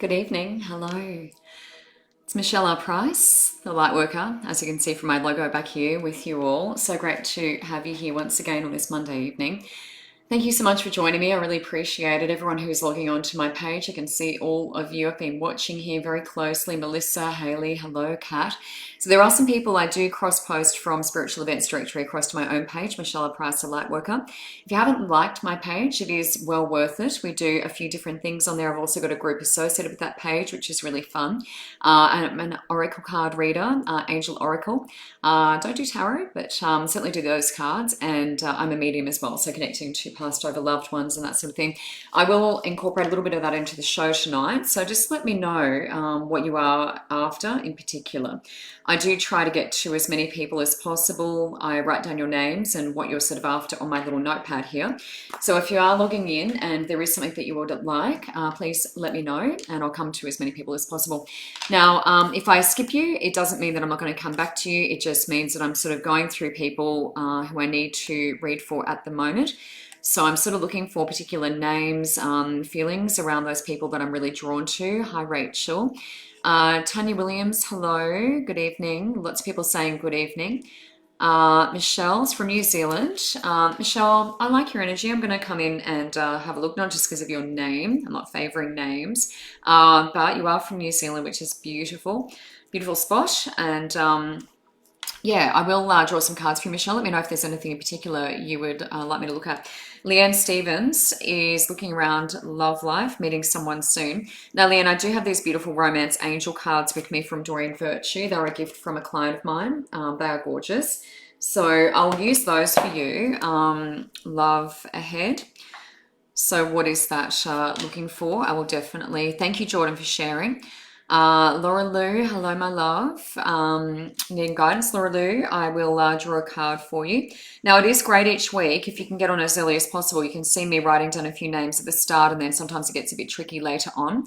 Good evening. Hello. It's Michelle R. Price, the Lightworker, as you can see from my logo back here with you all. So great to have you here once again on this Monday evening. Thank you so much for joining me. I really appreciate it. Everyone who's logging on to my page, I can see all of you have been watching here very closely. Melissa, Haley, hello, Kat. So there are some people I do cross-post from Spiritual Events Directory across to my own page, Michelle Price, the Lightworker. If you haven't liked my page, it is well worth it. We do a few different things on there. I've also got a group associated with that page, which is really fun. I'm an Oracle card reader, Angel Oracle. Don't do tarot, but certainly do those cards. And I'm a medium as well, so connecting to passed over loved ones and that sort of thing. I will incorporate a little bit of that into the show tonight. So just let me know what you are after in particular. I do try to get to as many people as possible. I write down your names and what you're sort of after on my little notepad here. So if you are logging in and there is something that you would like, please let me know and I'll come to as many people as possible. Now, if I skip you, it doesn't mean that I'm not going to come back to you. It just means that I'm sort of going through people who I need to read for at the moment. So I'm sort of looking for particular names, feelings around those people that I'm really drawn to. Hi, Rachel. Tanya Williams, hello, good evening. Lots of people saying good evening. Michelle's from New Zealand. Michelle, I like your energy. I'm going to come in and have a look, not just because of your name. I'm not favouring names, but you are from New Zealand, which is beautiful. Beautiful spot. And yeah, I will draw some cards for you, Michelle. Let me know if there's anything in particular you would like me to look at. Leanne Stevens is looking around love life, meeting someone soon. Now, Leanne, I do have these beautiful romance angel cards with me from Doreen Virtue. They're a gift from a client of mine. They are gorgeous. So I'll use those for you. Love ahead. So what is that looking for? I will definitely. Thank you, Jordan, for sharing. Laura Lou, hello, my love. Needing guidance, Laura Lou, I will draw a card for you. Now, it is great each week. If you can get on as early as possible, you can see me writing down a few names at the start, and then sometimes it gets a bit tricky later on.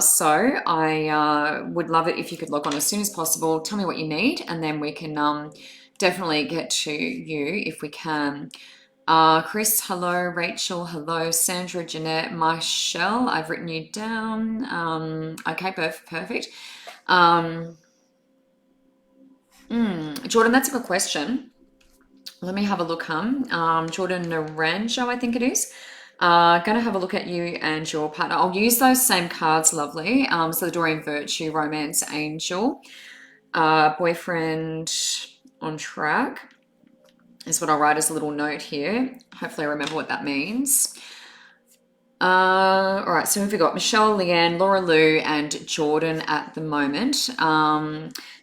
So I would love it if you could log on as soon as possible. Tell me what you need, and then we can definitely get to you if we can. Chris, hello. Rachel, hello. Sandra, Jeanette, Michelle, I've written you down. Okay, perfect. Jordan, that's a good question. Let me have a look, Jordan Naranjo, I think it is. Gonna have a look at you and your partner. I'll use those same cards, lovely. So the Doreen Virtue, Romance Angel, boyfriend on track is what I'll write as a little note here. Hopefully I remember what that means. All right, so we've got Michelle, Leanne, Laura Lou, and Jordan at the moment.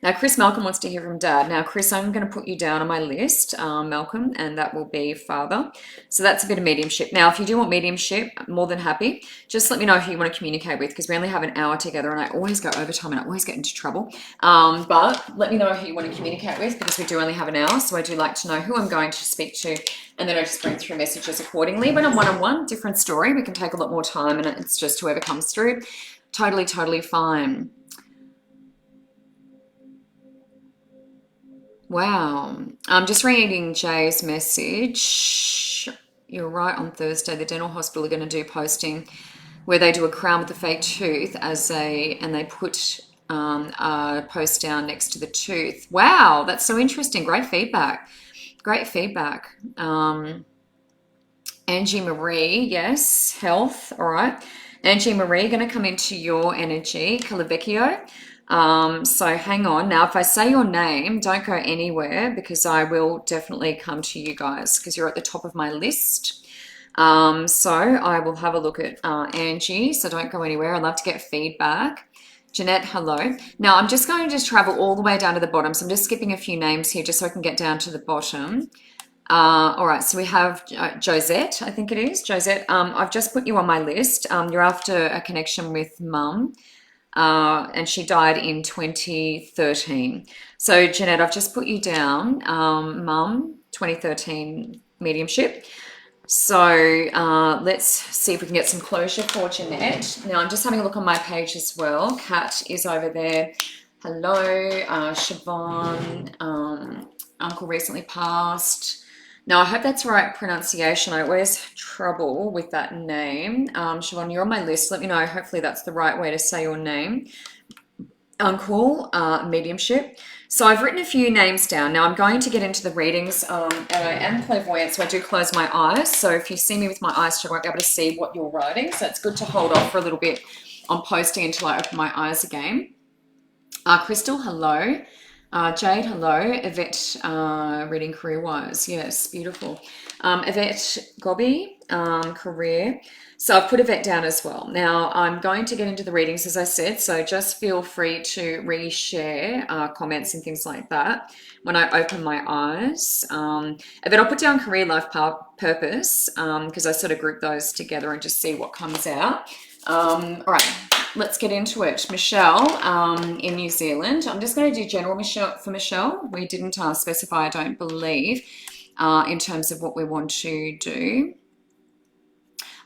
Now, Chris Malcolm wants to hear from Dad. Now, Chris, I'm going to put you down on my list, Malcolm, and that will be Father. So that's a bit of mediumship. Now, if you do want mediumship, I'm more than happy. Just let me know who you want to communicate with, because we only have an hour together, and I always go overtime, and I always get into trouble. But let me know who you want to communicate with, because we do only have an hour, so I do like to know who I'm going to speak to, and then I just bring through messages accordingly. When I'm one-on-one, different story. We can take a lot more time, and it's just whoever comes through. Totally fine. Wow. I'm just reading Jay's message. You're right, on Thursday, the dental hospital are going to do posting where they do a crown with a fake tooth and they put a post down next to the tooth. Wow, that's so interesting. Great feedback. Angie Marie, yes, health, all right. Angie Marie, going to come into your energy, Calavecchio. So hang on. Now, if I say your name, don't go anywhere, because I will definitely come to you guys, because you're at the top of my list. So I will have a look at Angie, so don't go anywhere. I'd love to get feedback. Jeanette, hello. Now, I'm just going to just travel all the way down to the bottom, so I'm just skipping a few names here just so I can get down to the bottom. All right, so we have Josette, I think it is. Josette, I've just put you on my list. You're after a connection with Mum. And she died in 2013. So, Jeanette, I've just put you down, Mum, 2013 mediumship. So let's see if we can get some closure for Jeanette. Now, I'm just having a look on my page as well. Kat is over there. Hello, Siobhan. Uncle recently passed. Now, I hope that's the right pronunciation. I always have trouble with that name. Siobhan, you're on my list. Let me know. Hopefully that's the right way to say your name. Uncool, Mediumship. So I've written a few names down. Now I'm going to get into the readings, and I am clairvoyant, so I do close my eyes. So if you see me with my eyes shut, I won't be able to see what you're writing. So it's good to hold off for a little bit on posting until I open my eyes again. Crystal, hello. Jade, hello. Yvette, reading career-wise. Yes, beautiful. Yvette Gobby, career. So I've put Yvette down as well. Now I'm going to get into the readings, as I said, so just feel free to reshare comments and things like that when I open my eyes. Yvette, I'll put down career, life, purpose, because I sort of group those together and just see what comes out. All right. Let's get into it. Michelle in New Zealand. I'm just going to do general for Michelle. We didn't specify, I don't believe, in terms of what we want to do.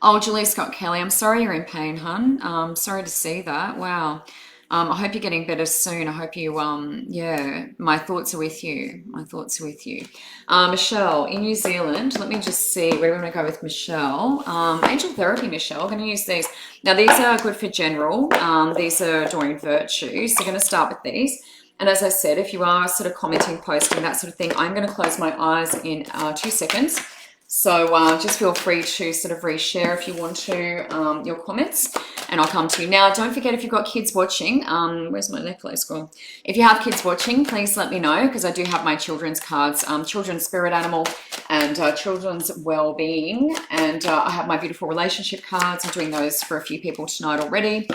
Oh, Julie Scott Kelly, I'm sorry you're in pain, hun. Sorry to see that. Wow. I hope you're getting better soon. I hope you, yeah, my thoughts are with you. My thoughts are with you. Michelle, in New Zealand, let me just see, where do we want to go with Michelle? Angel Therapy, Michelle, I'm going to use these. Now, these are good for general. These are adoring virtues. So I'm going to start with these. And as I said, if you are sort of commenting, posting, that sort of thing, I'm going to close my eyes in 2 seconds. So just feel free to sort of reshare if you want to your comments, and I'll come to you. Now, don't forget, if you've got kids watching, where's my necklace gone? If you have kids watching, please let me know, because I do have my children's cards, children's spirit animal and children's well-being, and I have my beautiful relationship cards. I'm doing those for a few people tonight already.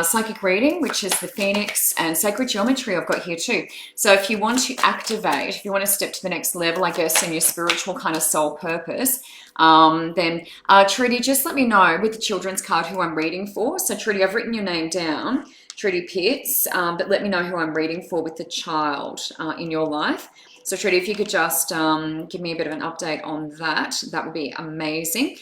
Psychic reading, which is the Phoenix, and sacred geometry I've got here too. So if you want to activate, if you want to step to the next level, I guess, in your spiritual kind of soul purpose, then Trudy, just let me know with the children's card who I'm reading for. So Trudy, I've written your name down, Trudy Pitts, but let me know who I'm reading for with the child in your life. So Trudy, if you could just give me a bit of an update on that, that would be amazing.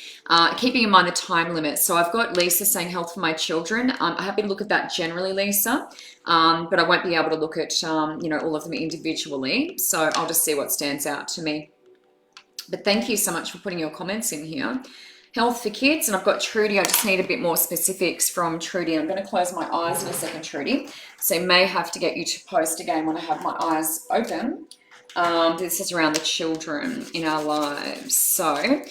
Keeping in mind the time limit. So I've got Lisa saying health for my children. I'm happy to look at that generally, Lisa, but I won't be able to look at, you know, all of them individually. So I'll just see what stands out to me. But thank you so much for putting your comments in here. Health for kids, and I've got Trudy. I just need a bit more specifics from Trudy. I'm going to close my eyes in a second, Trudy. So may have to get you to post again when I have my eyes open. This is around the children in our lives. So,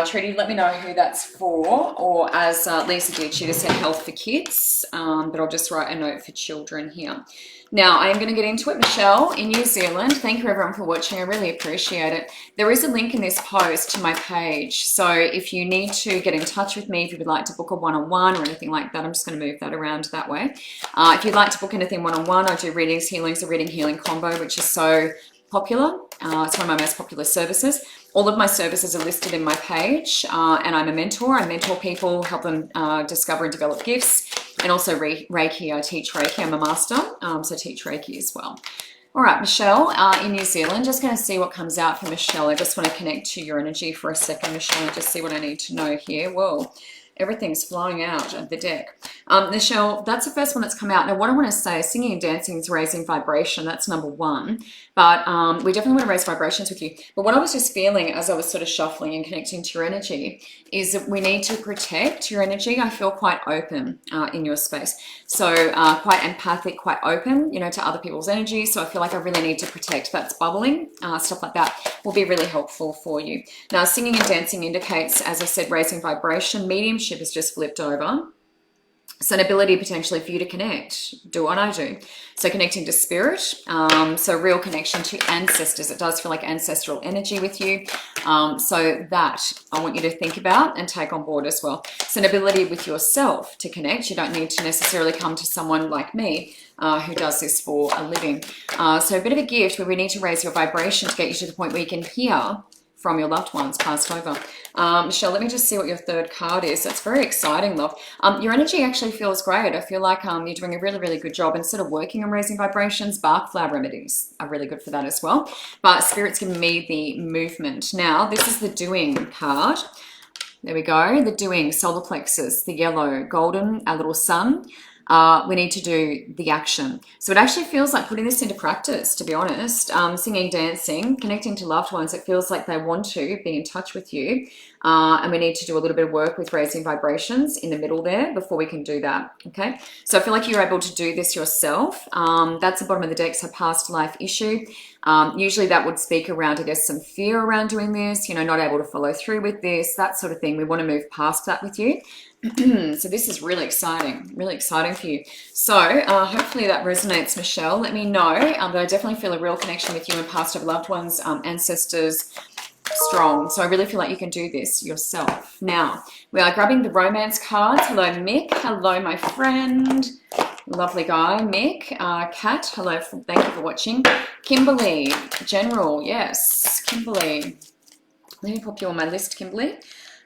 Trudy, let me know who that's for, or as Lisa did, she just said health for kids, but I'll just write a note for children here. Now, I am going to get into it. Michelle in New Zealand, thank you everyone for watching. I really appreciate it. There is a link in this post to my page. So if you need to get in touch with me, if you would like to book a one-on-one or anything like that, I'm just going to move that around that way. If you'd like to book anything one-on-one, I do readings, healings, a reading healing combo, which is so popular. It's one of my most popular services. All of my services are listed in my page, and I'm a mentor. I mentor people, help them discover and develop gifts, and also Reiki. I teach Reiki. I'm a master, so I teach Reiki as well. All right, Michelle in New Zealand, just going to see what comes out for Michelle. I just want to connect to your energy for a second, Michelle, and just see what I need to know here. Whoa. Everything's flying out of the deck. Michelle, that's the first one that's come out. Now, what I want to say is singing and dancing is raising vibration. That's number one. But we definitely want to raise vibrations with you. But what I was just feeling as I was sort of shuffling and connecting to your energy is that we need to protect your energy. I feel quite open in your space. So quite empathic, quite open, you know, to other people's energy. So I feel like I really need to protect. That's bubbling, stuff like that will be really helpful for you. Now, singing and dancing indicates, as I said, raising vibration. Mediumship is just flipped over. So an ability potentially for you to connect, do what I do. So connecting to spirit, so real connection to ancestors. It does feel like ancestral energy with you. So that I want you to think about and take on board as well. It's an ability with yourself to connect. You don't need to necessarily come to someone like me who does this for a living. So a bit of a gift where we need to raise your vibration to get you to the point where you can hear from your loved ones passed over. Michelle, let me just see what your third card is. That's very exciting, love. Your energy actually feels great. I feel like you're doing a really, really good job. Instead of working on raising vibrations, bark flower remedies are really good for that as well. But Spirit's giving me the movement. Now, this is the doing card. There we go. The doing, solar plexus, the yellow, golden, our little sun. we need to do the action. So it actually feels like putting this into practice, to be honest. Singing, dancing, connecting to loved ones. It feels like they want to be in touch with you. And we need to do a little bit of work with raising vibrations in the middle there before we can do that. Okay. So I feel like you're able to do this yourself. That's the bottom of the deck. So past life issue. Usually that would speak around, I guess, some fear around doing this, you know, not able to follow through with this, that sort of thing. We want to move past that with you. So this is really exciting for you. So hopefully that resonates, Michelle. Let me know. But I definitely feel a real connection with you and past of loved ones, ancestors, strong. So I really feel like you can do this yourself. Now, we are grabbing the romance cards. Hello, Mick. Hello, my friend. Lovely guy, Mick. Kat, hello. Thank you for watching. Kimberly, General. Yes, Kimberly. Let me pop you on my list, Kimberly.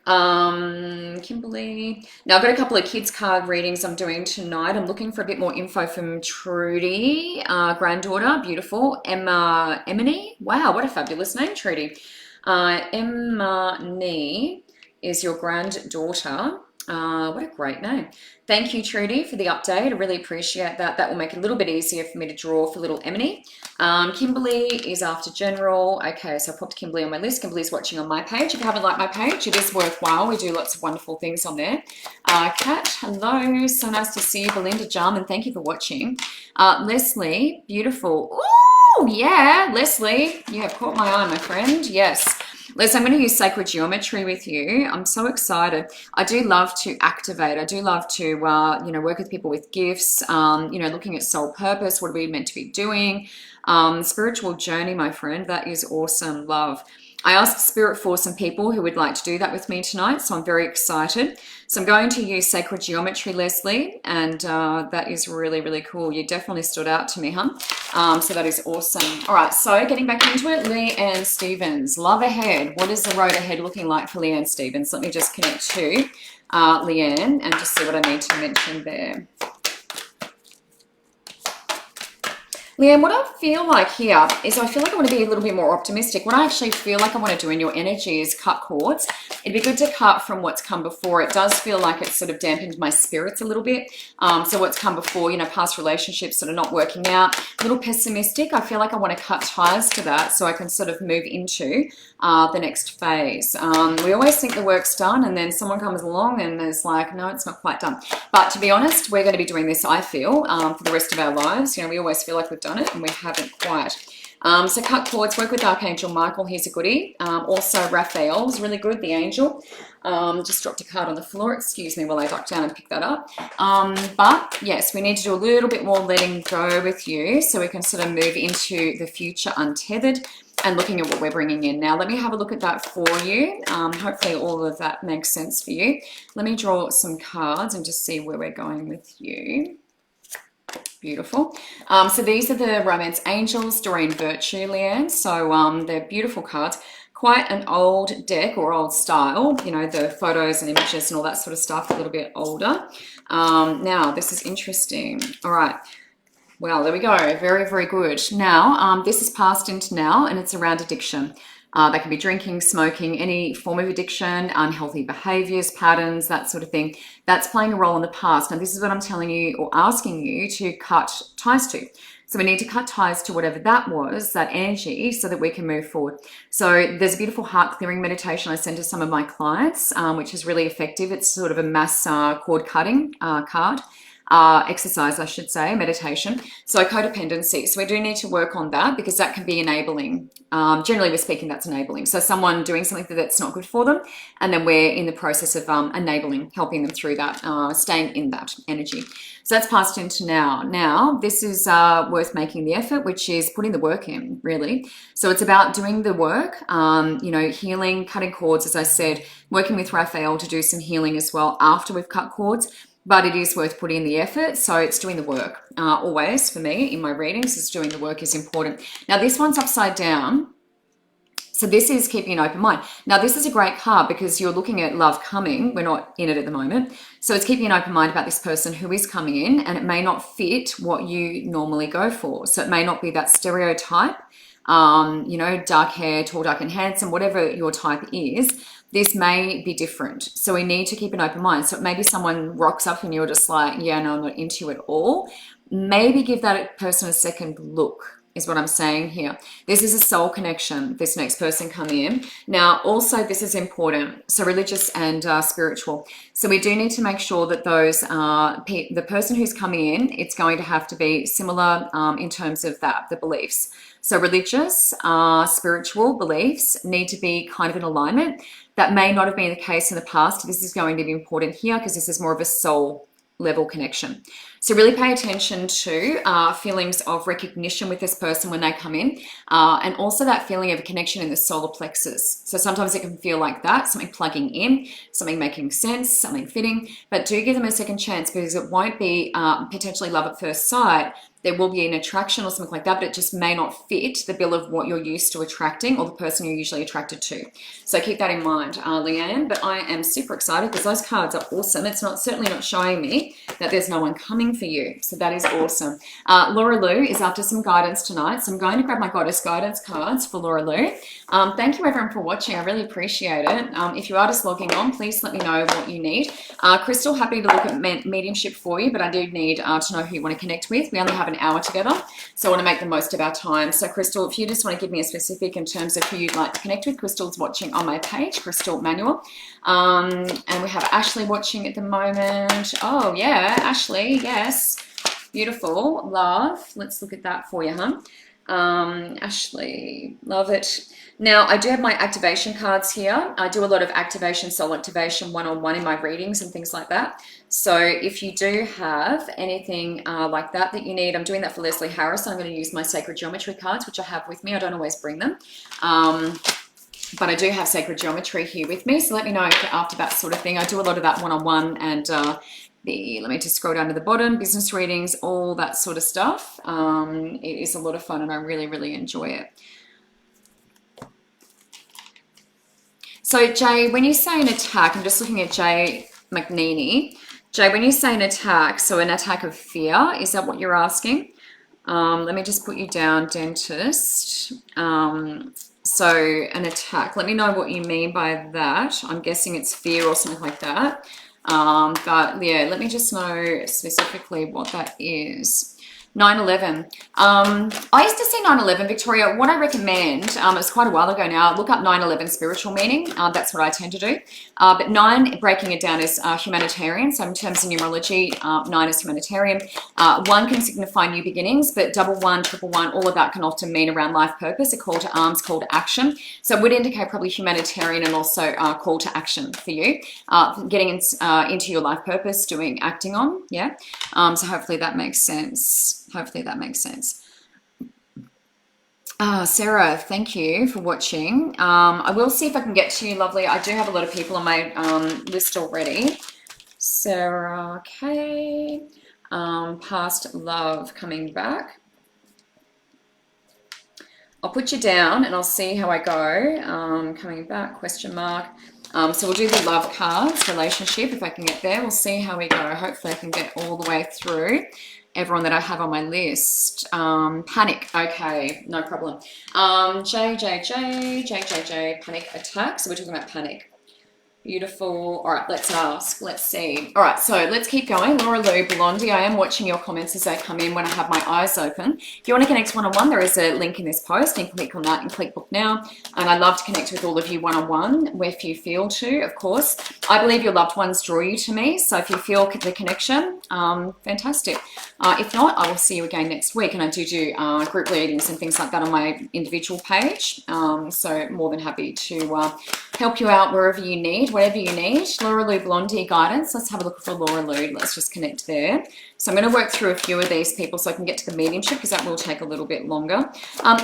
Kimberly. Now I've got a couple of kids card readings I'm doing tonight. I'm looking for a bit more info from Trudy, granddaughter, beautiful. Emma, Emily. Wow, what a fabulous name, Trudy. Emma Nee is your granddaughter. What a great name. Thank you, Trudy, for the update. I really appreciate that. That will make it a little bit easier for me to draw for little Emily. Kimberly is after General. Okay, so I popped Kimberly on my list. Kimberly's watching on my page. If you haven't liked my page, it is worthwhile. We do lots of wonderful things on there. Kat, hello. So nice to see you. Belinda Jarman, thank you for watching. Leslie, beautiful. Ooh, yeah, Leslie, you have caught my eye, my friend. Yes. Liz, I'm going to use sacred geometry with you. I'm so excited. I do love to activate. I do love to, work with people with gifts, looking at soul purpose. What are we meant to be doing? Spiritual journey, my friend. That is awesome. Love. I asked Spirit for some people who would like to do that with me tonight, so I'm very excited. So I'm going to use sacred geometry, Leslie, and that is really, really cool. You definitely stood out to me, huh? So that is awesome. All right, so getting back into it, Leanne Stevens, love ahead. What is the road ahead looking like for Leanne Stevens? Let me just connect to Leanne and just see what I need to mention there. Leanne, what I feel like here is I feel like I want to be a little bit more optimistic. What I actually feel like I want to do in your energy is cut cords. It'd be good to cut from what's come before. It does feel like it's sort of dampened my spirits a little bit. So what's come before, past relationships sort of not working out, a little pessimistic. I feel like I want to cut ties to that so I can sort of move into the next phase. We always think the work's done and then someone comes along and is like, no, it's not quite done. But to be honest, we're going to be doing this, I feel, for the rest of our lives. We always feel like we've done it and we haven't quite. So cut cords, work with Archangel Michael, he's a goodie. Also Raphael's really good, the angel. Just dropped a card on the floor, excuse me while I duck down and pick that up. But yes, we need to do a little bit more letting go with you so we can sort of move into the future untethered and looking at what we're bringing in. Now, let me have a look at that for you. Hopefully all of that makes sense for you. Let me draw some cards and just see where we're going with you. Beautiful. So these are the Romance Angels, Doreen Virtue, Leanne. So they're beautiful cards. Quite an old deck or old style, the photos and images and all that sort of stuff, a little bit older. Now, this is interesting. All right. Well, there we go. Very, very good. Now, this is passed into now, and it's around addiction. That can be drinking, smoking, any form of addiction, unhealthy behaviors, patterns, that sort of thing. That's playing a role in the past. Now, this is what I'm telling you or asking you to cut ties to. So we need to cut ties to whatever that was, that energy, so that we can move forward. So there's a beautiful heart clearing meditation I send to some of my clients, which is really effective. It's sort of a mass cord cutting card. Exercise, I should say, meditation. So codependency. So we do need to work on that because that can be enabling. Generally, we're speaking, that's enabling. So someone doing something that's not good for them, and then we're in the process of enabling, helping them through that, staying in that energy. So that's passed into now. Now, this is worth making the effort, which is putting the work in, really. So it's about doing the work, healing, cutting cords, as I said, working with Raphael to do some healing as well after we've cut cords. But it is worth putting in the effort, so it's doing the work. Always, for me, in my readings, is doing the work is important. Now, this one's upside down, so this is keeping an open mind. Now, this is a great card because you're looking at love coming. We're not in it at the moment. So it's keeping an open mind about this person who is coming in, and it may not fit what you normally go for. So it may not be that stereotype, dark hair, tall, dark and handsome, whatever your type is. this may be different. So we need to keep an open mind. So maybe someone rocks up and you're just like, yeah, no, I'm not into you at all. Maybe give that person a second look, is what I'm saying here. This is a soul connection, this next person coming in. Now, also, this is important. So religious and spiritual. So we do need to make sure that those, the person who's coming in, it's going to have to be similar in terms of that, the beliefs. So religious, spiritual beliefs need to be kind of in alignment. That may not have been the case in the past. This is going to be important here because this is more of a soul level connection. So really pay attention to feelings of recognition with this person when they come in, and also that feeling of a connection in the solar plexus. So sometimes it can feel like that, something plugging in, something making sense, something fitting, but do give them a second chance because it won't be potentially love at first sight. There will be an attraction or something like that, but it just may not fit the bill of what you're used to attracting or the person you're usually attracted to. So keep that in mind, Leanne. But I am super excited because those cards are awesome. It's certainly not showing me that there's no one coming for you. So that is awesome. Laura Lou is after some guidance tonight. So I'm going to grab my Goddess Guidance cards for Laura Lou. Thank you everyone for watching. I really appreciate it. If you are just logging on, please let me know what you need. Crystal, happy to look at mediumship for you, but I do need to know who you want to connect with. We only have an hour together, so I want to make the most of our time. So Crystal, if you just want to give me a specific in terms of who you'd like to connect with, Crystal's watching on my page, Crystal Manuel. And we have Ashley watching at the moment. Oh yeah, Ashley, yes. Beautiful, love. Let's look at that for you, huh? Ashley, love it. Now, I do have my activation cards here. I do a lot of activation, soul activation, one-on-one in my readings and things like that. So if you do have anything like that that you need, I'm doing that for Leslie Harris. I'm going to use my Sacred Geometry cards, which I have with me. I don't always bring them. But I do have Sacred Geometry here with me. So let me know if you're after that sort of thing. I do a lot of that one-on-one and let me just scroll down to the bottom, business readings, all that sort of stuff. It is a lot of fun and I really, really enjoy it. So Jay, when you say an attack, I'm just looking at Jay McNeely. Jay, when you say an attack, so an attack of fear, is that what you're asking? Let me just put you down, dentist. So an attack, let me know what you mean by that. I'm guessing it's fear or something like that. But yeah, let me just know specifically what that is. 9/11. I used to see 9/11, Victoria. What I recommend, it was quite a while ago now, look up 9/11 spiritual meaning. That's what I tend to do. But 9, breaking it down, is humanitarian. So in terms of numerology, 9 is humanitarian. 1 can signify new beginnings, but 11, 111, all of that can often mean around life purpose, a call to arms, call to action. So it would indicate probably humanitarian and also call to action for you, getting into your life purpose, acting on, yeah. So hopefully that makes sense. Hopefully that makes sense. Sarah, thank you for watching. I will see if I can get to you, lovely. I do have a lot of people on my list already. Sarah, okay. Past love coming back. I'll put you down and I'll see how I go. Coming back, question mark. So we'll do the love cards, relationship, if I can get there. We'll see how we go. Hopefully I can get all the way through everyone that I have on my list. Panic, okay, no problem. J, panic attack. So we're talking about panic. Beautiful. All right, let's ask. Let's see. All right, so let's keep going. Laura Lou, Blondie, I am watching your comments as they come in when I have my eyes open. If you want to connect one-on-one, there is a link in this post. You can click on that and click book now. And I love to connect with all of you one-on-one if you feel to, of course. I believe your loved ones draw you to me. So if you feel the connection, fantastic. If not, I will see you again next week. And I do group readings and things like that on my individual page. So more than happy to help you out wherever you need. Whatever you need. Laura Lou Blondie guidance. Let's have a look for Laura Lou. Let's just connect there. So I'm going to work through a few of these people so I can get to the mediumship because that will take a little bit longer.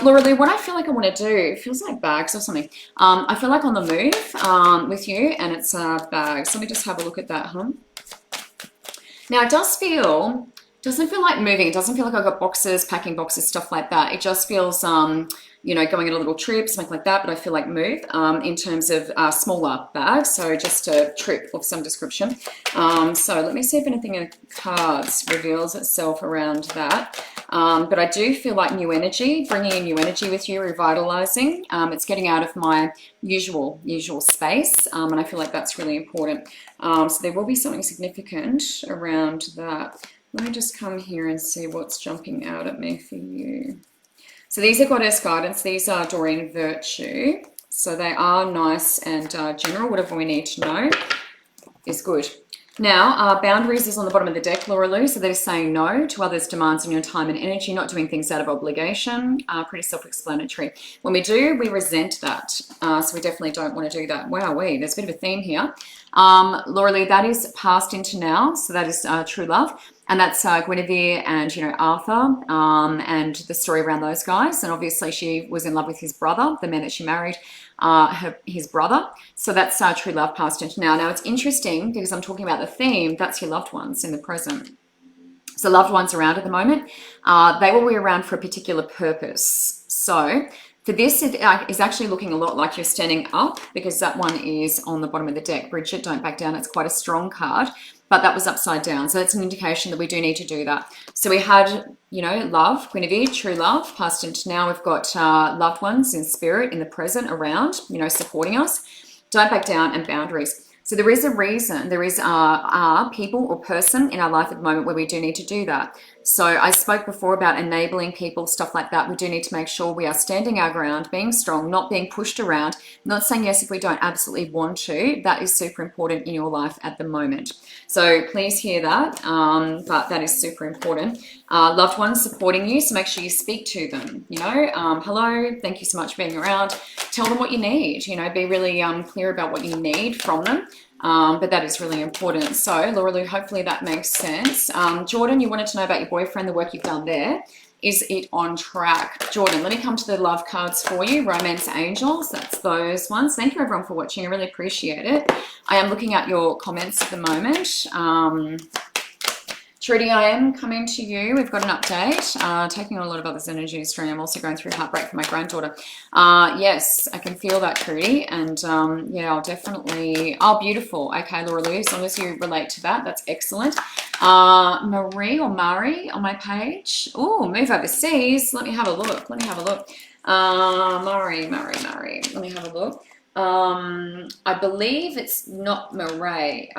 Laura Lou, what I feel like I want to do, it feels like bags or something. I feel like on the move with you and it's bags. Let me just have a look at that, huh? Now it doesn't feel like moving. It doesn't feel like I've got boxes, packing boxes, stuff like that. It just feels, you know, going on a little trip, something like that, but I feel like move in terms of smaller bags. So just a trip of some description. So let me see if anything in the cards reveals itself around that. But I do feel like new energy, bringing in new energy with you, revitalizing. It's getting out of my usual space, and I feel like that's really important. So there will be something significant around that. Let me just come here and see what's jumping out at me for you. So these are Goddess Guidance. These are Doreen Virtue. So they are nice and general. Whatever we need to know is good. Now, boundaries is on the bottom of the deck, Laura Lou. So that is saying no to others' demands on your time and energy, not doing things out of obligation. Pretty self-explanatory. When we do, we resent that. So we definitely don't want to do that. Wowee, there's a bit of a theme here. Laura Lou, that is past into now. So that is true love. And that's Guinevere and, you know, Arthur and the story around those guys. And obviously she was in love with his brother, the man that she married, his brother. So that's true love past into now. Now, it's interesting because I'm talking about the theme. That's your loved ones in the present. So loved ones around at the moment. They will be around for a particular purpose. So for this, it is actually looking a lot like you're standing up because that one is on the bottom of the deck. Bridget, don't back down. It's quite a strong card. But that was upside down. So that's an indication that we do need to do that. So we had, you know, love, Guinevere, true love, past into now. We've got loved ones in spirit, in the present, around, you know, supporting us. Don't back down, and boundaries. So there is a reason, there is people or person in our life at the moment where we do need to do that. So I spoke before about enabling people, stuff like that. We do need to make sure we are standing our ground, being strong, not being pushed around, not saying yes if we don't absolutely want to. That is super important in your life at the moment. So please hear that, but that is super important. Loved ones supporting you, so make sure you speak to them, you know, hello, thank you so much for being around. Tell them what you need, you know, be really clear about what you need from them. But that is really important. So Laura Lou, hopefully that makes sense. Jordan, you wanted to know about your boyfriend, the work you've done there. Is it on track? Jordan, let me come to the love cards for you. Romance Angels, that's those ones. Thank you everyone for watching. I really appreciate it. I am looking at your comments at the moment. Trudy, I am coming to you. We've got an update. Taking on a lot of others' energy stream. I'm also going through heartbreak for my granddaughter. Yes, I can feel that, Trudy. And yeah, I'll definitely... Oh, beautiful. Okay, Laura Lou, as long as you relate to that, that's excellent. Marie or Mari on my page. Oh, move overseas. Let me have a look. Let me have a look. Marie. Let me have a look. I believe it's not Marie,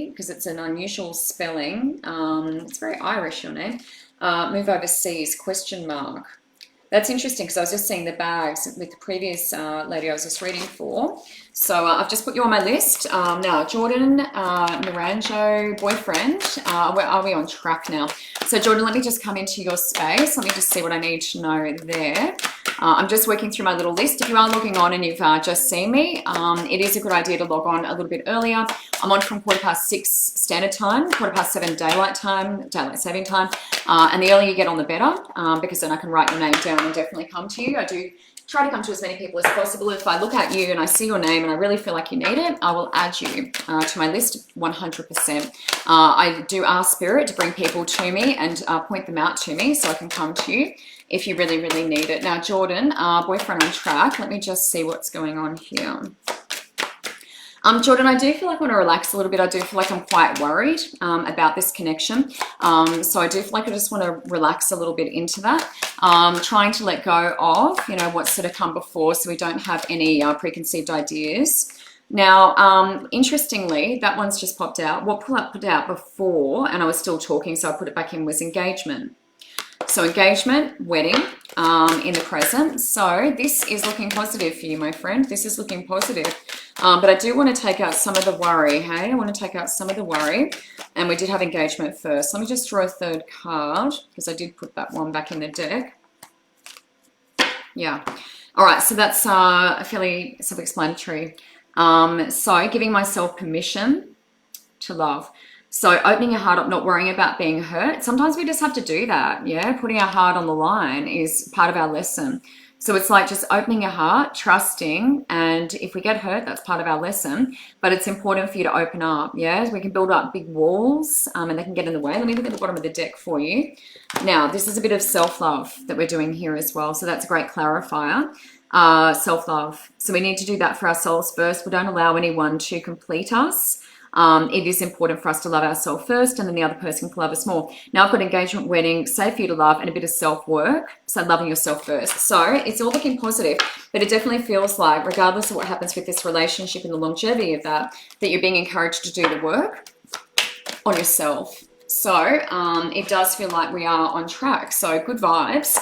because it's an unusual spelling. It's very Irish, your name. Move overseas, question mark. That's interesting because I was just seeing the bags with the previous lady I was just reading for. So I've just put you on my list. Now, Jordan Naranjo, boyfriend, where are we on track now? So Jordan, let me just come into your space. Let me just see what I need to know there. I'm just working through my little list. If you are logging on and you've just seen me, it is a good idea to log on a little bit earlier. I'm on from 6:15 standard time, 7:15 daylight saving time. And the earlier you get on, the better, because then I can write your name down and definitely come to you. I do try to come to as many people as possible. If I look at you and I see your name and I really feel like you need it, I will add you to my list 100%. I do ask Spirit to bring people to me and point them out to me so I can come to you if you really, really need it. Now, Jordan, boyfriend on track. Let me just see what's going on here. Jordan, I do feel like I want to relax a little bit. I do feel like I'm quite worried about this connection. So I do feel like I just want to relax a little bit into that. Trying to let go of, you know, what's sort of come before so we don't have any preconceived ideas. Now, interestingly, that one's just popped out. What put out before, and I was still talking, so I put it back in, was engagement. So engagement, wedding, in the present. So this is looking positive for you, my friend. This is looking positive. But I do want to take out some of the worry, hey? I want to take out some of the worry. And we did have engagement first. Let me just draw a third card because I did put that one back in the deck. Yeah. All right, so that's fairly self-explanatory. So giving myself permission to love. So opening your heart up, not worrying about being hurt. Sometimes we just have to do that, yeah? Putting our heart on the line is part of our lesson. So it's like just opening your heart, trusting, and if we get hurt, that's part of our lesson. But it's important for you to open up, yeah? We can build up big walls and they can get in the way. Let me look at the bottom of the deck for you. Now, this is a bit of self-love that we're doing here as well. So that's a great clarifier. Self-love. So we need to do that for ourselves first. We don't allow anyone to complete us. it is important for us to love ourselves first, and then the other person can love us more. Now I've got engagement, wedding, safe for you to love, and a bit of self-work. So loving yourself first. So it's all looking positive, but it definitely feels like, regardless of what happens with this relationship and the longevity of that you're being encouraged to do the work on yourself. So it does feel like we are on track. So good vibes,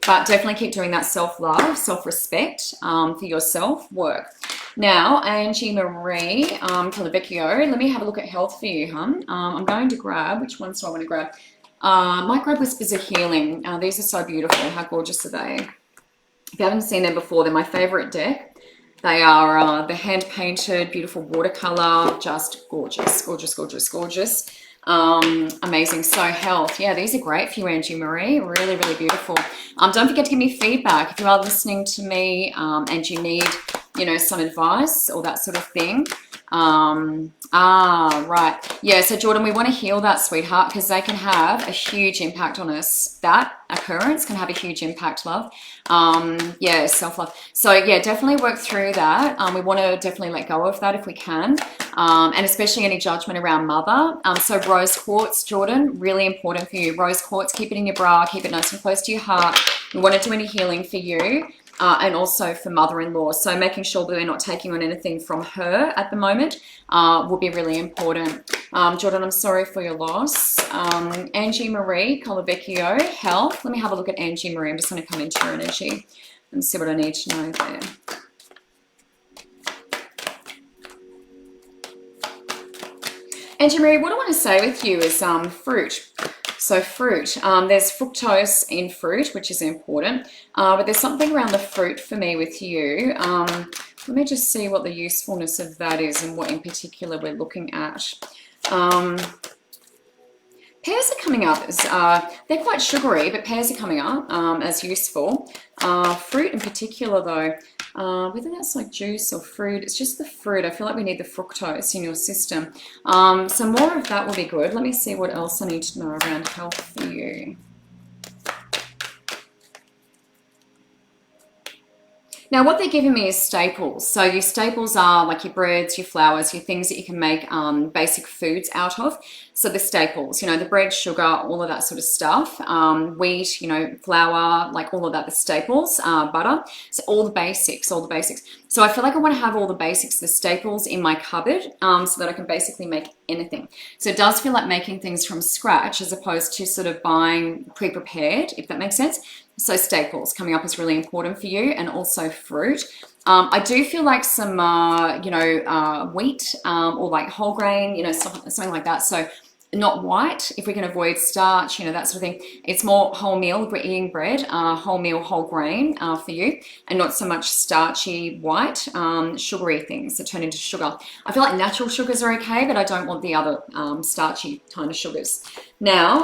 but definitely keep doing that self-love, self-respect for yourself work. Now, Angie Marie Calavecchio, let me have a look at health for you, hun. I'm going to grab, which ones do I want to grab? Might grab Whispers of Healing. These are so beautiful. How gorgeous are they? If you haven't seen them before, they're my favorite deck. They are the hand-painted, beautiful watercolor, just gorgeous, gorgeous, gorgeous, gorgeous. Amazing. So health, yeah, these are great for you, Angie Marie. Really, really beautiful. Don't forget to give me feedback if you are listening to me and you need, you know, some advice or that sort of thing. Right. Yeah, so Jordan, we want to heal that, sweetheart, because they can have a huge impact on us. That occurrence can have a huge impact, love. Yeah, self-love. So yeah, definitely work through that. We want to definitely let go of that if we can. And especially any judgment around mother. So rose quartz, Jordan, really important for you. Rose quartz, keep it in your bra, keep it nice and close to your heart. We want to do any healing for you. And also for mother-in-law. So making sure that we're not taking on anything from her at the moment will be really important. Jordan, I'm sorry for your loss. Angie Marie Calavecchio, health. Let me have a look at Angie Marie. I'm just going to come into her energy and see what I need to know there. Angie Marie, what I want to say with you is fruit. So fruit, there's fructose in fruit, which is important, but there's something around the fruit for me with you. Let me just see what the usefulness of that is and what in particular we're looking at. Pears are coming up as, they're quite sugary, but pears are coming up as useful. Fruit in particular though, whether that's like juice or fruit, it's just the fruit. I feel like we need the fructose in your system. So more of that will be good. Let me see what else I need to know around health for you. Now, what they're giving me is staples. So your staples are like your breads, your flours, your things that you can make basic foods out of. So the staples, you know, the bread, sugar, all of that sort of stuff. Wheat, you know, flour, like all of that, the staples, butter. So all the basics, all the basics. So I feel like I want to have all the basics, the staples in my cupboard so that I can basically make anything. So it does feel like making things from scratch as opposed to sort of buying pre-prepared, if that makes sense. So staples coming up is really important for you, and also fruit. I do feel like some, you know, wheat or like whole grain, you know, something like that. So not white, if we can avoid starch, you know, that sort of thing. It's more wholemeal, we're eating bread, wholemeal, whole grain for you, and not so much starchy white, sugary things that turn into sugar. I feel like natural sugars are okay, but I don't want the other starchy kind of sugars. Now,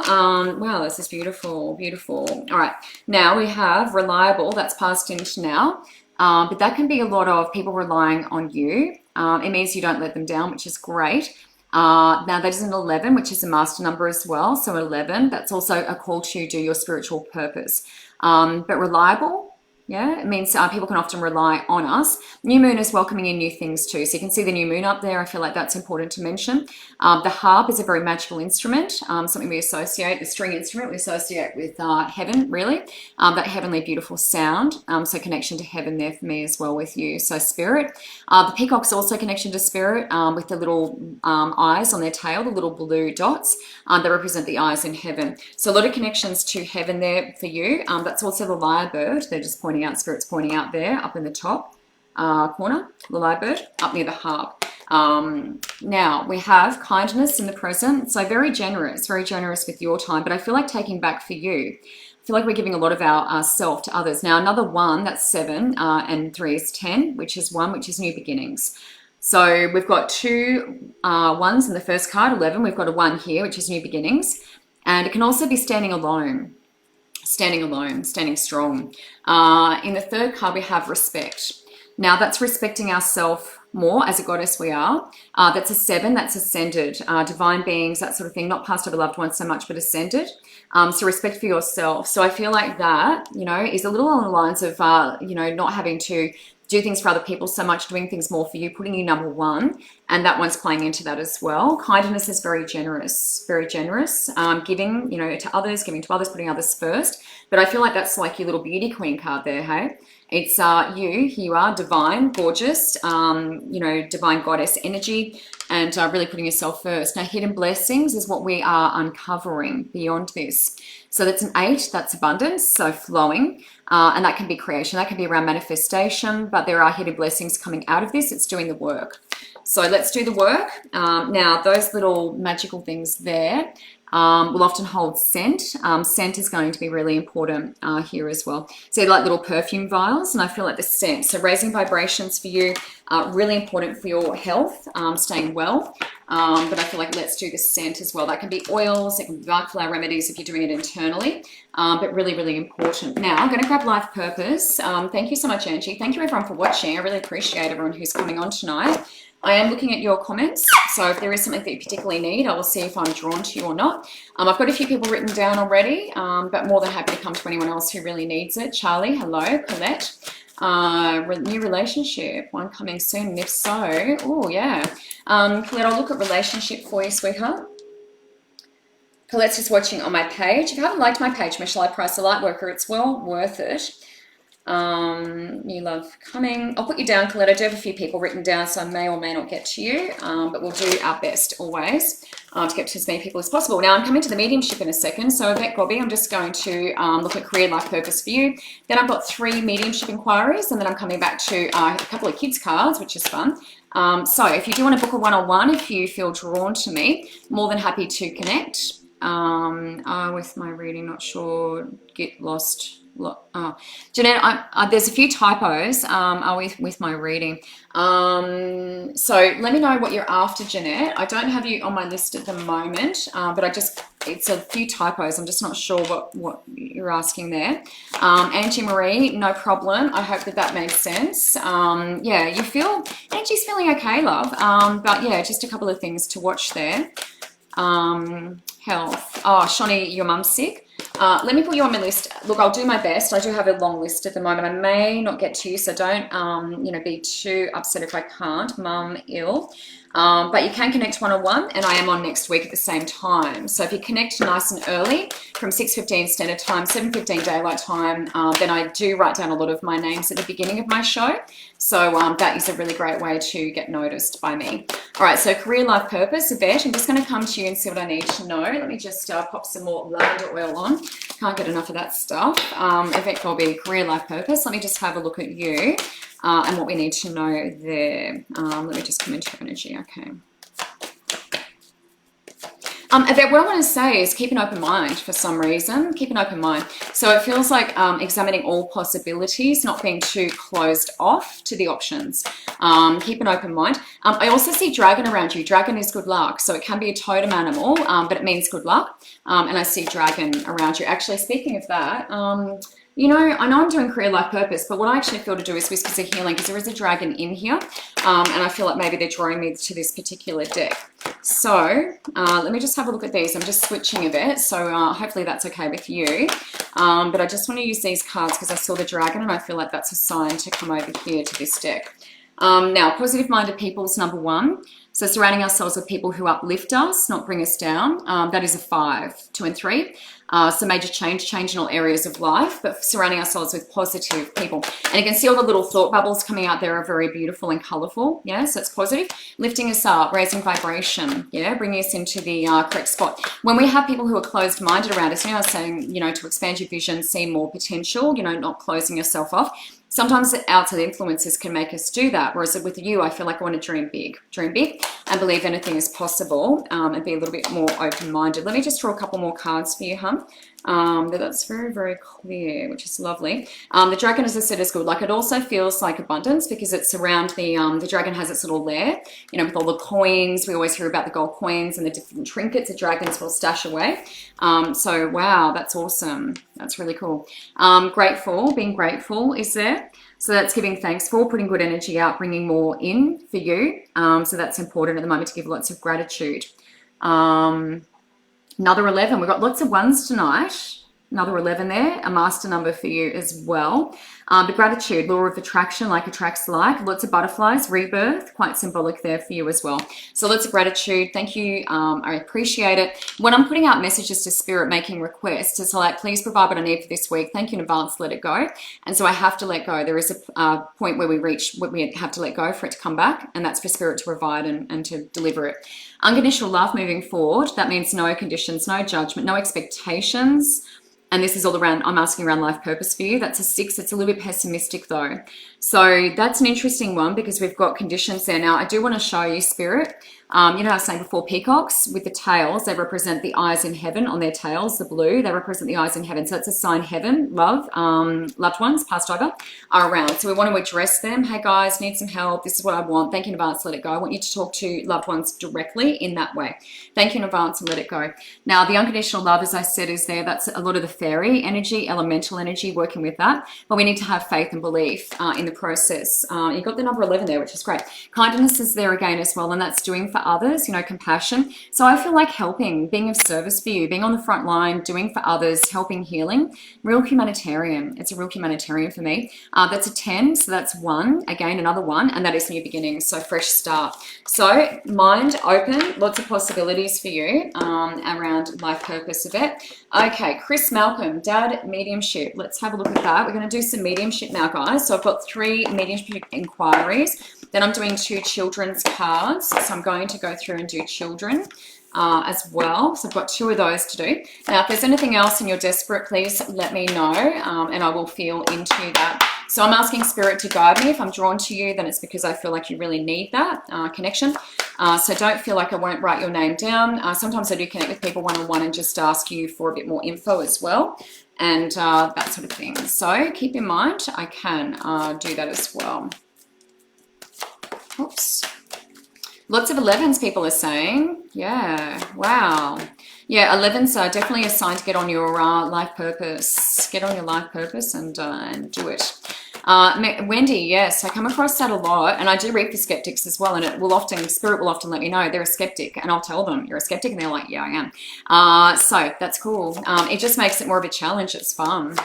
wow, this is beautiful, beautiful. All right, now we have reliable, that's passed into now, but that can be a lot of people relying on you. It means you don't let them down, which is great. Now that is an 11, which is a master number as well. So 11, that's also a call to do your spiritual purpose. But reliable, yeah, it means people can often rely on us. New moon is welcoming in new things too. So you can see the new moon up there. I feel like that's important to mention. The harp is a very magical instrument, something we associate, the string instrument we associate with heaven, really. That heavenly beautiful sound. So connection to heaven there for me as well with you. So spirit. The peacock's also connection to spirit with the little eyes on their tail, the little blue dots that represent the eyes in heaven. So a lot of connections to heaven there for you. That's also the lyrebird. They're just pointing out, spirits pointing out there up in the top corner, the lyrebird up near the harp. Now we have kindness in the present. So very generous with your time, but I feel like taking back for you. I feel like we're giving a lot of our self to others. Now another 1, that's 7, and 3 is 10, which is 1, which is new beginnings. So we've got 2 1s in the first card, 11. We've got a 1 here, which is new beginnings. And it can also be standing alone, standing strong. In the third card, we have respect. Now that's respecting ourselves more as a goddess we are. That's a 7, that's ascended, divine beings, that sort of thing, not passed over loved ones so much, but ascended. So respect for yourself. So I feel like that, you know, is a little on the lines of, you know, not having to do things for other people so much, doing things more for you, putting you number 1, and that one's playing into that as well. Kindness is very generous, giving, you know, to others, putting others first. But I feel like that's like your little beauty queen card there, hey? It's you, here you are, divine, gorgeous, you know, divine goddess energy, and really putting yourself first. Now, hidden blessings is what we are uncovering beyond this. So that's an 8, that's abundance, so flowing, and that can be creation, that can be around manifestation, but there are hidden blessings coming out of this. It's doing the work. So let's do the work. Now, those little magical things there will often hold scent. Scent is going to be really important here as well. So like little perfume vials, and I feel like the scent. So raising vibrations for you, really important for your health, staying well. But I feel like let's do the scent as well. That can be oils, it can be dark flower remedies if you're doing it internally, but really, really important. Now, I'm going to grab life purpose. Thank you so much, Angie. Thank you, everyone, for watching. I really appreciate everyone who's coming on tonight. I am looking at your comments, so if there is something that you particularly need, I will see if I'm drawn to you or not. I've got a few people written down already, but more than happy to come to anyone else who really needs it. Charlie, hello. Colette, new relationship, one coming soon, and if so, oh yeah. Colette, I'll look at relationship for you, sweetheart. Colette's just watching on my page. If you haven't liked my page, Michelle Price, the Lightworker, it's well worth it. New love coming. I'll put you down, Colette. I do have a few people written down, so I may or may not get to you, but we'll do our best always to get to as many people as possible. Now, I'm coming to the mediumship in a second, so Yvette Gobby, I'm just going to look at career, life, purpose for you. Then I've got 3 mediumship inquiries, and then I'm coming back to a couple of kids cards, which is fun. So if you do want to book a one-on-one, if you feel drawn to me, more than happy to connect. With my reading, not sure, get lost. Jeanette, there's a few typos with my reading. So let me know what you're after, Jeanette. I don't have you on my list at the moment, but it's a few typos. I'm just not sure what you're asking there. Angie Marie, no problem. I hope that made sense. Yeah, Angie's feeling okay, love. But yeah, just a couple of things to watch there. Health. Oh, Shani, your mum's sick. Let me put you on my list. Look, I'll do my best. I do have a long list at the moment. I may not get to you, so don't, be too upset if I can't. Mum ill. But you can connect one-on-one, and I am on next week at the same time. So if you connect nice and early from 6:15 Standard Time, 7:15 Daylight Time, then I do write down a lot of my names at the beginning of my show. So that is a really great way to get noticed by me. All right, so career, life, purpose, Yvette. I'm just going to come to you and see what I need to know. Let me just pop some more lavender oil on. Can't get enough of that stuff. Yvette Colby, career, life, purpose. Let me just have a look at you. And what we need to know there. Let me just come into your energy, okay. Yvette, what I want to say is keep an open mind for some reason. Keep an open mind. So it feels like examining all possibilities, not being too closed off to the options. Keep an open mind. I also see dragon around you. Dragon is good luck. So it can be a totem animal, but it means good luck. And I see dragon around you. Actually, speaking of that, I know I'm doing career, life, purpose, but what I actually feel to do is whispers of healing, because there is a dragon in here, and I feel like maybe they're drawing me to this particular deck. So let me just have a look at these. I'm just switching a bit, so hopefully that's okay with you. But I just want to use these cards because I saw the dragon, and I feel like that's a sign to come over here to this deck. Now, positive-minded people is number 1. So surrounding ourselves with people who uplift us, not bring us down. That is a 5. 2 and 3. So major change in all areas of life, but surrounding ourselves with positive people. And you can see all the little thought bubbles coming out there are very beautiful and colorful. Yeah, so it's positive. Lifting us up, raising vibration. Yeah, bringing us into the correct spot. When we have people who are closed-minded around us, I was saying, to expand your vision, see more potential, not closing yourself off. Sometimes the outside influences can make us do that. Whereas with you, I feel like I want to dream big and believe anything is possible, and be a little bit more open-minded. Let me just draw a couple more cards for you, hun. But that's very, very clear, which is lovely. The dragon, as I said, is good. Like, it also feels like abundance because it's around the dragon has its little lair, with all the coins. We always hear about the gold coins and the different trinkets the dragons will stash away. So, wow, that's awesome. That's really cool. Being grateful is there. So that's giving thanks for, putting good energy out, bringing more in for you. So that's important at the moment to give lots of gratitude. Another 11. We've got lots of ones tonight. another 11 there, a master number for you as well. But gratitude, law of attraction, like attracts like, lots of butterflies, rebirth, quite symbolic there for you as well. So lots of gratitude. Thank you. I appreciate it. When I'm putting out messages to Spirit, making requests, it's like, please provide what I need for this week. Thank you in advance, let it go. And so I have to let go. There is a point where we reach what we have to let go for it to come back, and that's for Spirit to provide and to deliver it. Unconditional love moving forward. That means no conditions, no judgment, no expectations. And this is all around, I'm asking around life purpose for you. That's a 6. It's a little bit pessimistic though. So that's an interesting one because we've got conditions there. Now, I do want to show you, Spirit. You know, I was saying before, peacocks with the tails, they represent the eyes in heaven on their tails, the blue, they represent the eyes in heaven. So it's a sign heaven, love, loved ones, passed over, are around. So we want to address them. Hey guys, need some help. This is what I want. Thank you in advance, let it go. I want you to talk to loved ones directly in that way. Thank you in advance and let it go. Now, the unconditional love, as I said, is there. That's a lot of the fairy energy, elemental energy, working with that. But we need to have faith and belief in the process. You got the number 11 there, which is great. Kindness is there again as well, and that's doing for others, you know, compassion. So I feel like helping, being of service for you, being on the front line, doing for others, helping, healing, real humanitarian. It's a real humanitarian for me. That's a 10, so that's 1, again, another 1, and that is new beginnings, so fresh start. So mind open, lots of possibilities for you around life purpose of it. Okay, Chris Malcolm, Dad, mediumship. Let's have a look at that. We're going to do some mediumship now, guys. So I've got 3 mediumship inquiries. Then I'm doing 2 children's cards. So I'm going to go through and do children as well. So I've got 2 of those to do. Now, if there's anything else and you're desperate, please let me know and I will feel into that. So I'm asking Spirit to guide me. If I'm drawn to you, then it's because I feel like you really need that connection. So don't feel like I won't write your name down. Sometimes I do connect with people one-on-one and just ask you for a bit more info as well, and that sort of thing. So keep in mind, I can do that as well. Oops. Lots of 11s, people are saying. Yeah, wow. Yeah, 11s are definitely a sign to get on your life purpose. Get on your life purpose and do it. Wendy, yes, I come across that a lot, and I do read for skeptics as well, and it will often, Spirit will often let me know they're a skeptic, and I'll tell them, you're a skeptic, and they're like, yeah, I am. So that's cool. It just makes it more of a challenge. It's fun.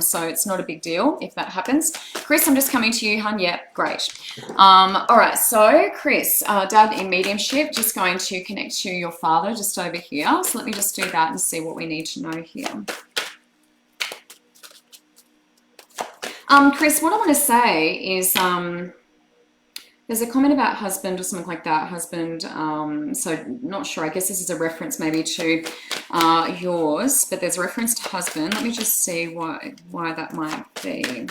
So it's not a big deal if that happens. Chris, I'm just coming to you, hun. Yep, great. All right, so Chris, Dad in mediumship, just going to connect to your father just over here. So let me just do that and see what we need to know here. Chris, what I want to say is there's a comment about husband or something like that, husband, so not sure. I guess this is a reference maybe to yours, but there's a reference to husband. Let me just see why that might be.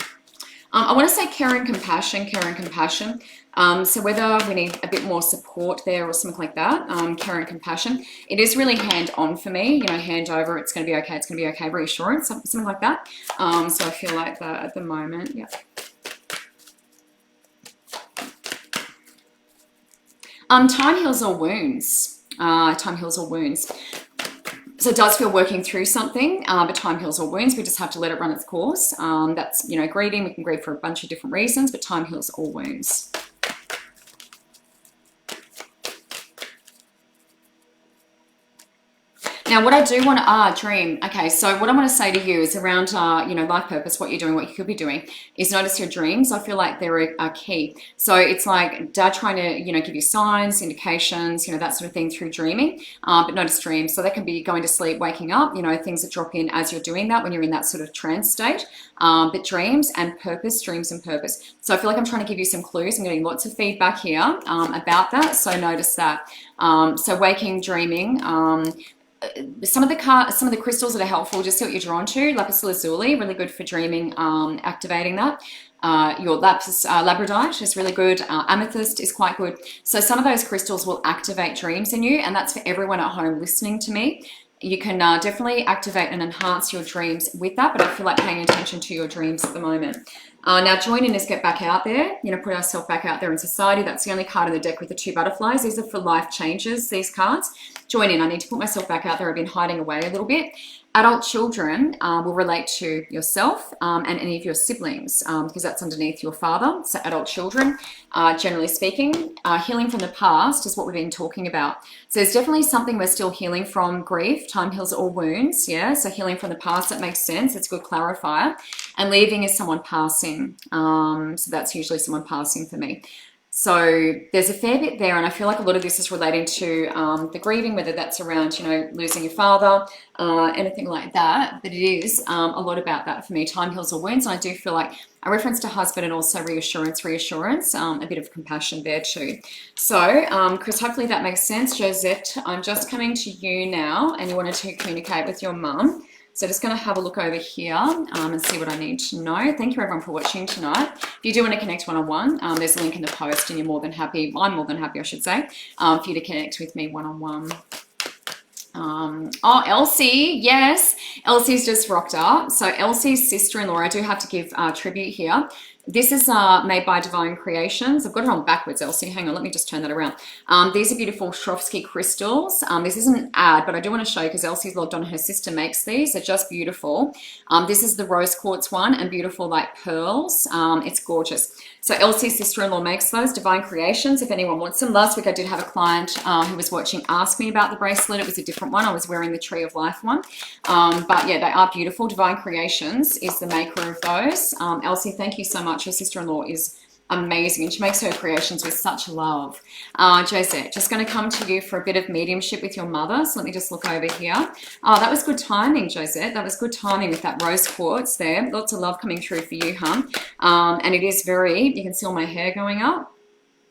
I want to say care and compassion, care and compassion. So whether we need a bit more support there or something like that, care and compassion. It is really hand-on for me, you know, hand over, it's going to be okay, it's going to be okay, reassurance, something like that. So I feel like that at the moment, yeah. Time heals all wounds. Time heals all wounds. So it does feel working through something, but time heals all wounds. We just have to let it run its course. That's, you know, grieving. We can grieve for a bunch of different reasons, but time heals all wounds. Now, what I do want to, dream. Okay, so what I want to say to you is around, you know, life purpose, what you're doing, what you could be doing, is notice your dreams. I feel like they're a key. So it's like Dad trying to, you know, give you signs, indications, you know, that sort of thing through dreaming, but notice dreams. So that can be going to sleep, waking up, you know, things that drop in as you're doing that when you're in that sort of trance state, but dreams and purpose, dreams and purpose. So I feel like I'm trying to give you some clues. I'm getting lots of feedback here about that. So notice that. So waking, dreaming, some of the crystals that are helpful, just see what you're drawn to. Lapis lazuli, really good for dreaming, activating that. Your lapis labradorite is really good. Amethyst is quite good. So some of those crystals will activate dreams in you, and that's for everyone at home listening to me. You can definitely activate and enhance your dreams with that, but I feel like paying attention to your dreams at the moment. Now, join in is get back out there, you know, put ourselves back out there in society. That's the only card in the deck with the 2 butterflies. These are for life changes, these cards. Join in. I need to put myself back out there. I've been hiding away a little bit. Adult children will relate to yourself and any of your siblings because that's underneath your father. So adult children, generally speaking, healing from the past is what we've been talking about. So there's definitely something we're still healing from. Grief, time heals all wounds. Yeah, so healing from the past, that makes sense. It's a good clarifier. And leaving is someone passing. So that's usually someone passing for me. So there's a fair bit there, and I feel like a lot of this is relating to the grieving, whether that's around, you know, losing your father, anything like that. But it is a lot about that for me. Time heals all wounds, and I do feel like a reference to husband and also reassurance, a bit of compassion there too. So, Chris, hopefully that makes sense. Josette, I'm just coming to you now, and you wanted to communicate with your mum. So just going to have a look over here and see what I need to know. Thank you everyone for watching tonight. If you do want to connect one-on-one, there's a link in the post, and I'm more than happy, I should say, for you to connect with me one-on-one. Oh, Elsie, yes, Elsie's just rocked up. So Elsie's sister-in-law, I do have to give tribute here. This is made by Divine Creations. I've got it on backwards, Elsie. Hang on, let me just turn that around. These are beautiful Swarovski crystals. This isn't an ad, but I do want to show you because Elsie's logged on. Her sister makes these. They're just beautiful. This is the rose quartz one, and beautiful like pearls. It's gorgeous. So Elsie's sister-in-law makes those, Divine Creations, if anyone wants them. Last week I did have a client who was watching ask me about the bracelet. It was a different one. I was wearing the Tree of Life one. But yeah, they are beautiful. Divine Creations is the maker of those. Elsie, thank you so much. Her sister-in-law is amazing, and she makes her creations with such love. Josette, just going to come to you for a bit of mediumship with your mother. So let me just look over here. Oh, that was good timing, Josette. That was good timing with that rose quartz there. Lots of love coming through for you, hon. And it is very, you can see all my hair going up.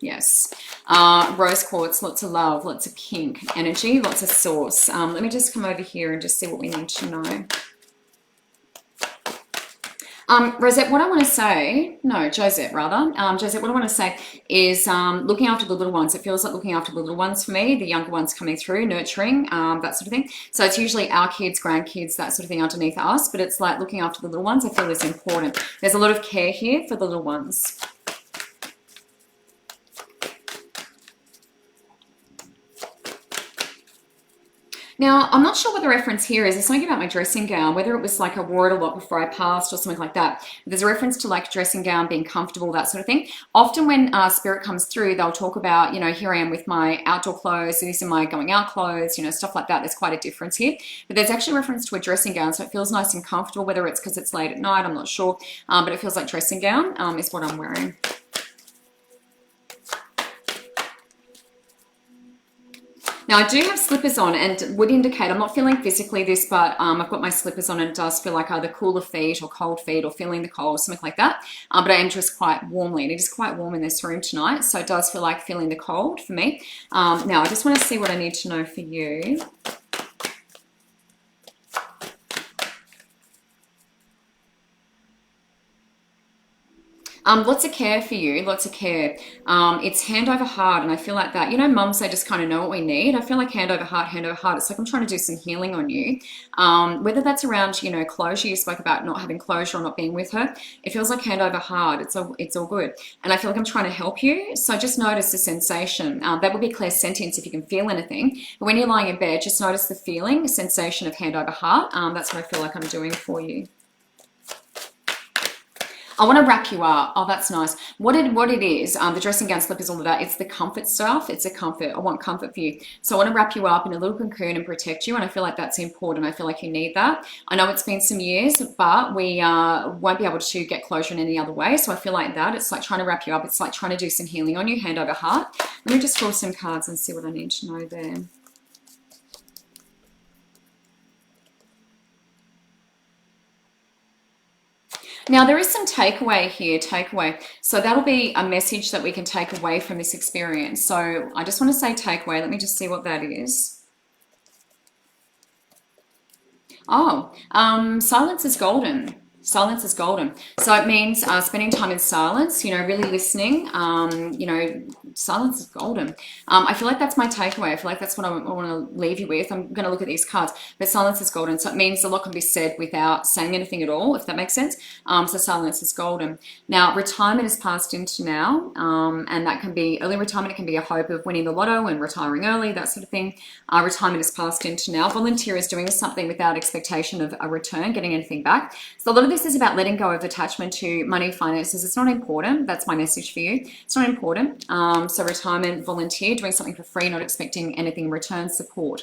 Yes. Rose quartz, lots of love, lots of pink energy, lots of source. Let me just come over here and just see what we need to know. Rosette, what I want to say, no, Josette rather, Josette, what I want to say is looking after the little ones. It feels like looking after the little ones for me, the younger ones coming through, nurturing, that sort of thing. So it's usually our kids, grandkids, that sort of thing underneath us, but it's like looking after the little ones I feel is important. There's a lot of care here for the little ones. Now, I'm not sure what the reference here is. There's something about my dressing gown, whether it was like I wore it a lot before I passed or something like that. There's a reference to like dressing gown, being comfortable, that sort of thing. Often when spirit comes through, they'll talk about, you know, here I am with my outdoor clothes, these are my going out clothes, you know, stuff like that. There's quite a difference here. But there's actually a reference to a dressing gown, so it feels nice and comfortable, whether it's because it's late at night, I'm not sure. But it feels like dressing gown is what I'm wearing. Now, I do have slippers on, and would indicate, I'm not feeling physically this, but I've got my slippers on, and it does feel like either cooler feet or cold feet or feeling the cold, something like that. But I am dressed quite warmly, and it is quite warm in this room tonight, so it does feel like feeling the cold for me. Now, I just want to see what I need to know for you. Lots of care for you, lots of care. It's hand over heart, and I feel like that. You know, mums, they just kind of know what we need. I feel like hand over heart, hand over heart. It's like I'm trying to do some healing on you. Whether that's around, you know, closure, you spoke about not having closure or not being with her. It feels like hand over heart. It's all good. And I feel like I'm trying to help you. So just notice the sensation. That would be clairsentience if you can feel anything. But when you're lying in bed, just notice the feeling, the sensation of hand over heart. That's what I feel like I'm doing for you. I want to wrap you up. Oh, that's nice. What it is, the dressing gown, slippers, all of that, it's the comfort stuff. It's a comfort. I want comfort for you. So I want to wrap you up in a little cocoon and protect you, and I feel like that's important. I feel like you need that. I know it's been some years, but we won't be able to get closure in any other way. So I feel like that. It's like trying to wrap you up. It's like trying to do some healing on you, hand over heart. Let me just draw some cards and see what I need to know there. Now, there is some takeaway here, takeaway. So that'll be a message that we can take away from this experience. So I just want to say takeaway. Let me just see what that is. Oh, silence is golden. Silence is golden. So it means spending time in silence, you know, really listening. You know, silence is golden. I feel like that's my takeaway. I feel like that's what I want to leave you with. I'm going to look at these cards, but silence is golden. So it means a lot can be said without saying anything at all, if that makes sense. So silence is golden. Now, retirement is passed into now, and that can be early retirement. It can be a hope of winning the lotto and retiring early, that sort of thing. Retirement is passed into now. Volunteer is doing something without expectation of a return, getting anything back. So a lot of this is about letting go of attachment to money, finances. It's not important. That's my message for you. It's not important. So retirement, volunteer, doing something for free, not expecting anything in return, support.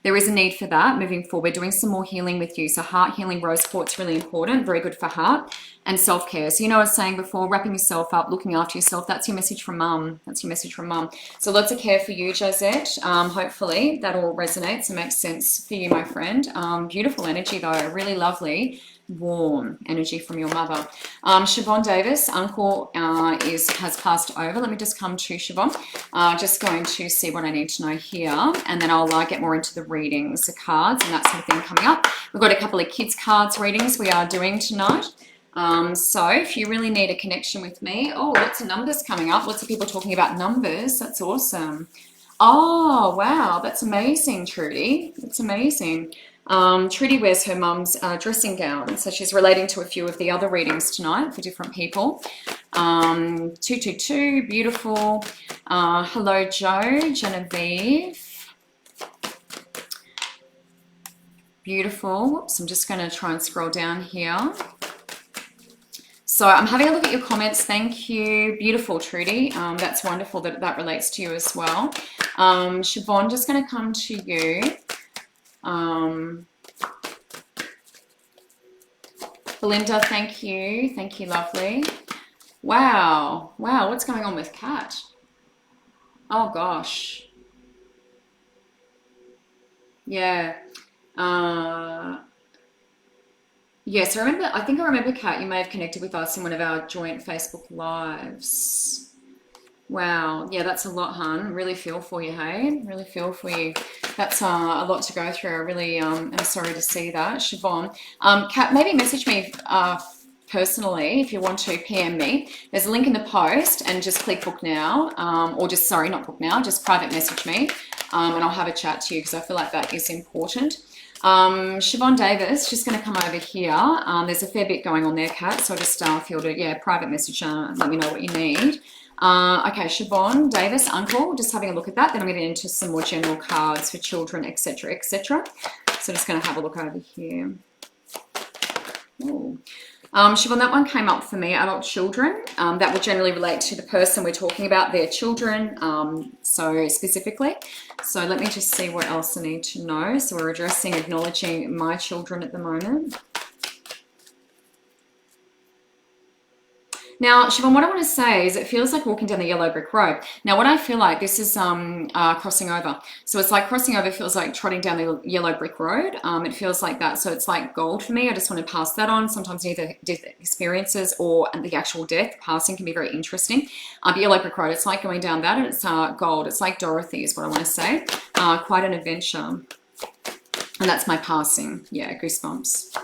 There is a need for that moving forward, doing some more healing with you. So heart healing, rose quartz, really important, very good for heart, and self-care. So you know what I was saying before, wrapping yourself up, looking after yourself. That's your message from mum. That's your message from mum. So lots of care for you, Josette. Hopefully that all resonates and makes sense for you, my friend. Beautiful energy though, really lovely. Warm energy from your mother. Siobhan Davis, uncle has passed over. Let me just come to Siobhan. Just going to see what I need to know here, and then I'll get more into the readings, the cards, and that sort of thing coming up. We've got a couple of kids' cards readings we are doing tonight. So if you really need a connection with me, oh, lots of numbers coming up. Lots of people talking about numbers. That's awesome. Oh, wow. That's amazing, Trudy. That's amazing. Trudy wears her mum's dressing gown, so she's relating to a few of the other readings tonight for different people. 222, beautiful. Hello, Joe, Genevieve. Beautiful. Whoops, I'm just going to try and scroll down here. So I'm having a look at your comments. Thank you. Beautiful, Trudy. That's wonderful that that relates to you as well. Siobhan, just going to come to you. Belinda, thank you. Thank you, lovely. Wow. Wow, what's going on with Kat? Oh, gosh. Yeah. Yes, I think I remember, Kat, you may have connected with us in one of our joint Facebook Lives. Wow. Yeah, that's a lot, hun. Really feel for you, hey? Really feel for you. That's a lot to go through. I really am sorry to see that. Siobhan. Kat, maybe message me personally if you want to PM me. There's a link in the post and just click book now. Or just, sorry, not book now, just private message me. And I'll have a chat to you because I feel like that is important. Siobhan Davis, just going to come over here. There's a fair bit going on there, Kat. So I just feel to, yeah, private message, let me know what you need. Okay, Siobhan Davis, uncle, just having a look at that. Then I'm going to get into some more general cards for children, etc., etc. So just going to have a look over here. Ooh. Siobhan, that one came up for me, adult children. That would generally relate to the person we're talking about, their children, so specifically. So let me just see what else I need to know. So we're addressing, acknowledging my children at the moment. Now, Siobhan, what I want to say is it feels like walking down the yellow brick road. Now, what I feel like, this is crossing over. So it's like crossing over feels like trotting down the yellow brick road. It feels like that. So it's like gold for me. I just want to pass that on. Sometimes neither death experiences or the actual death, passing can be very interesting. But yellow brick road, it's like going down that and it's gold. It's like Dorothy is what I want to say. Quite an adventure. And that's my passing. Yeah, goosebumps.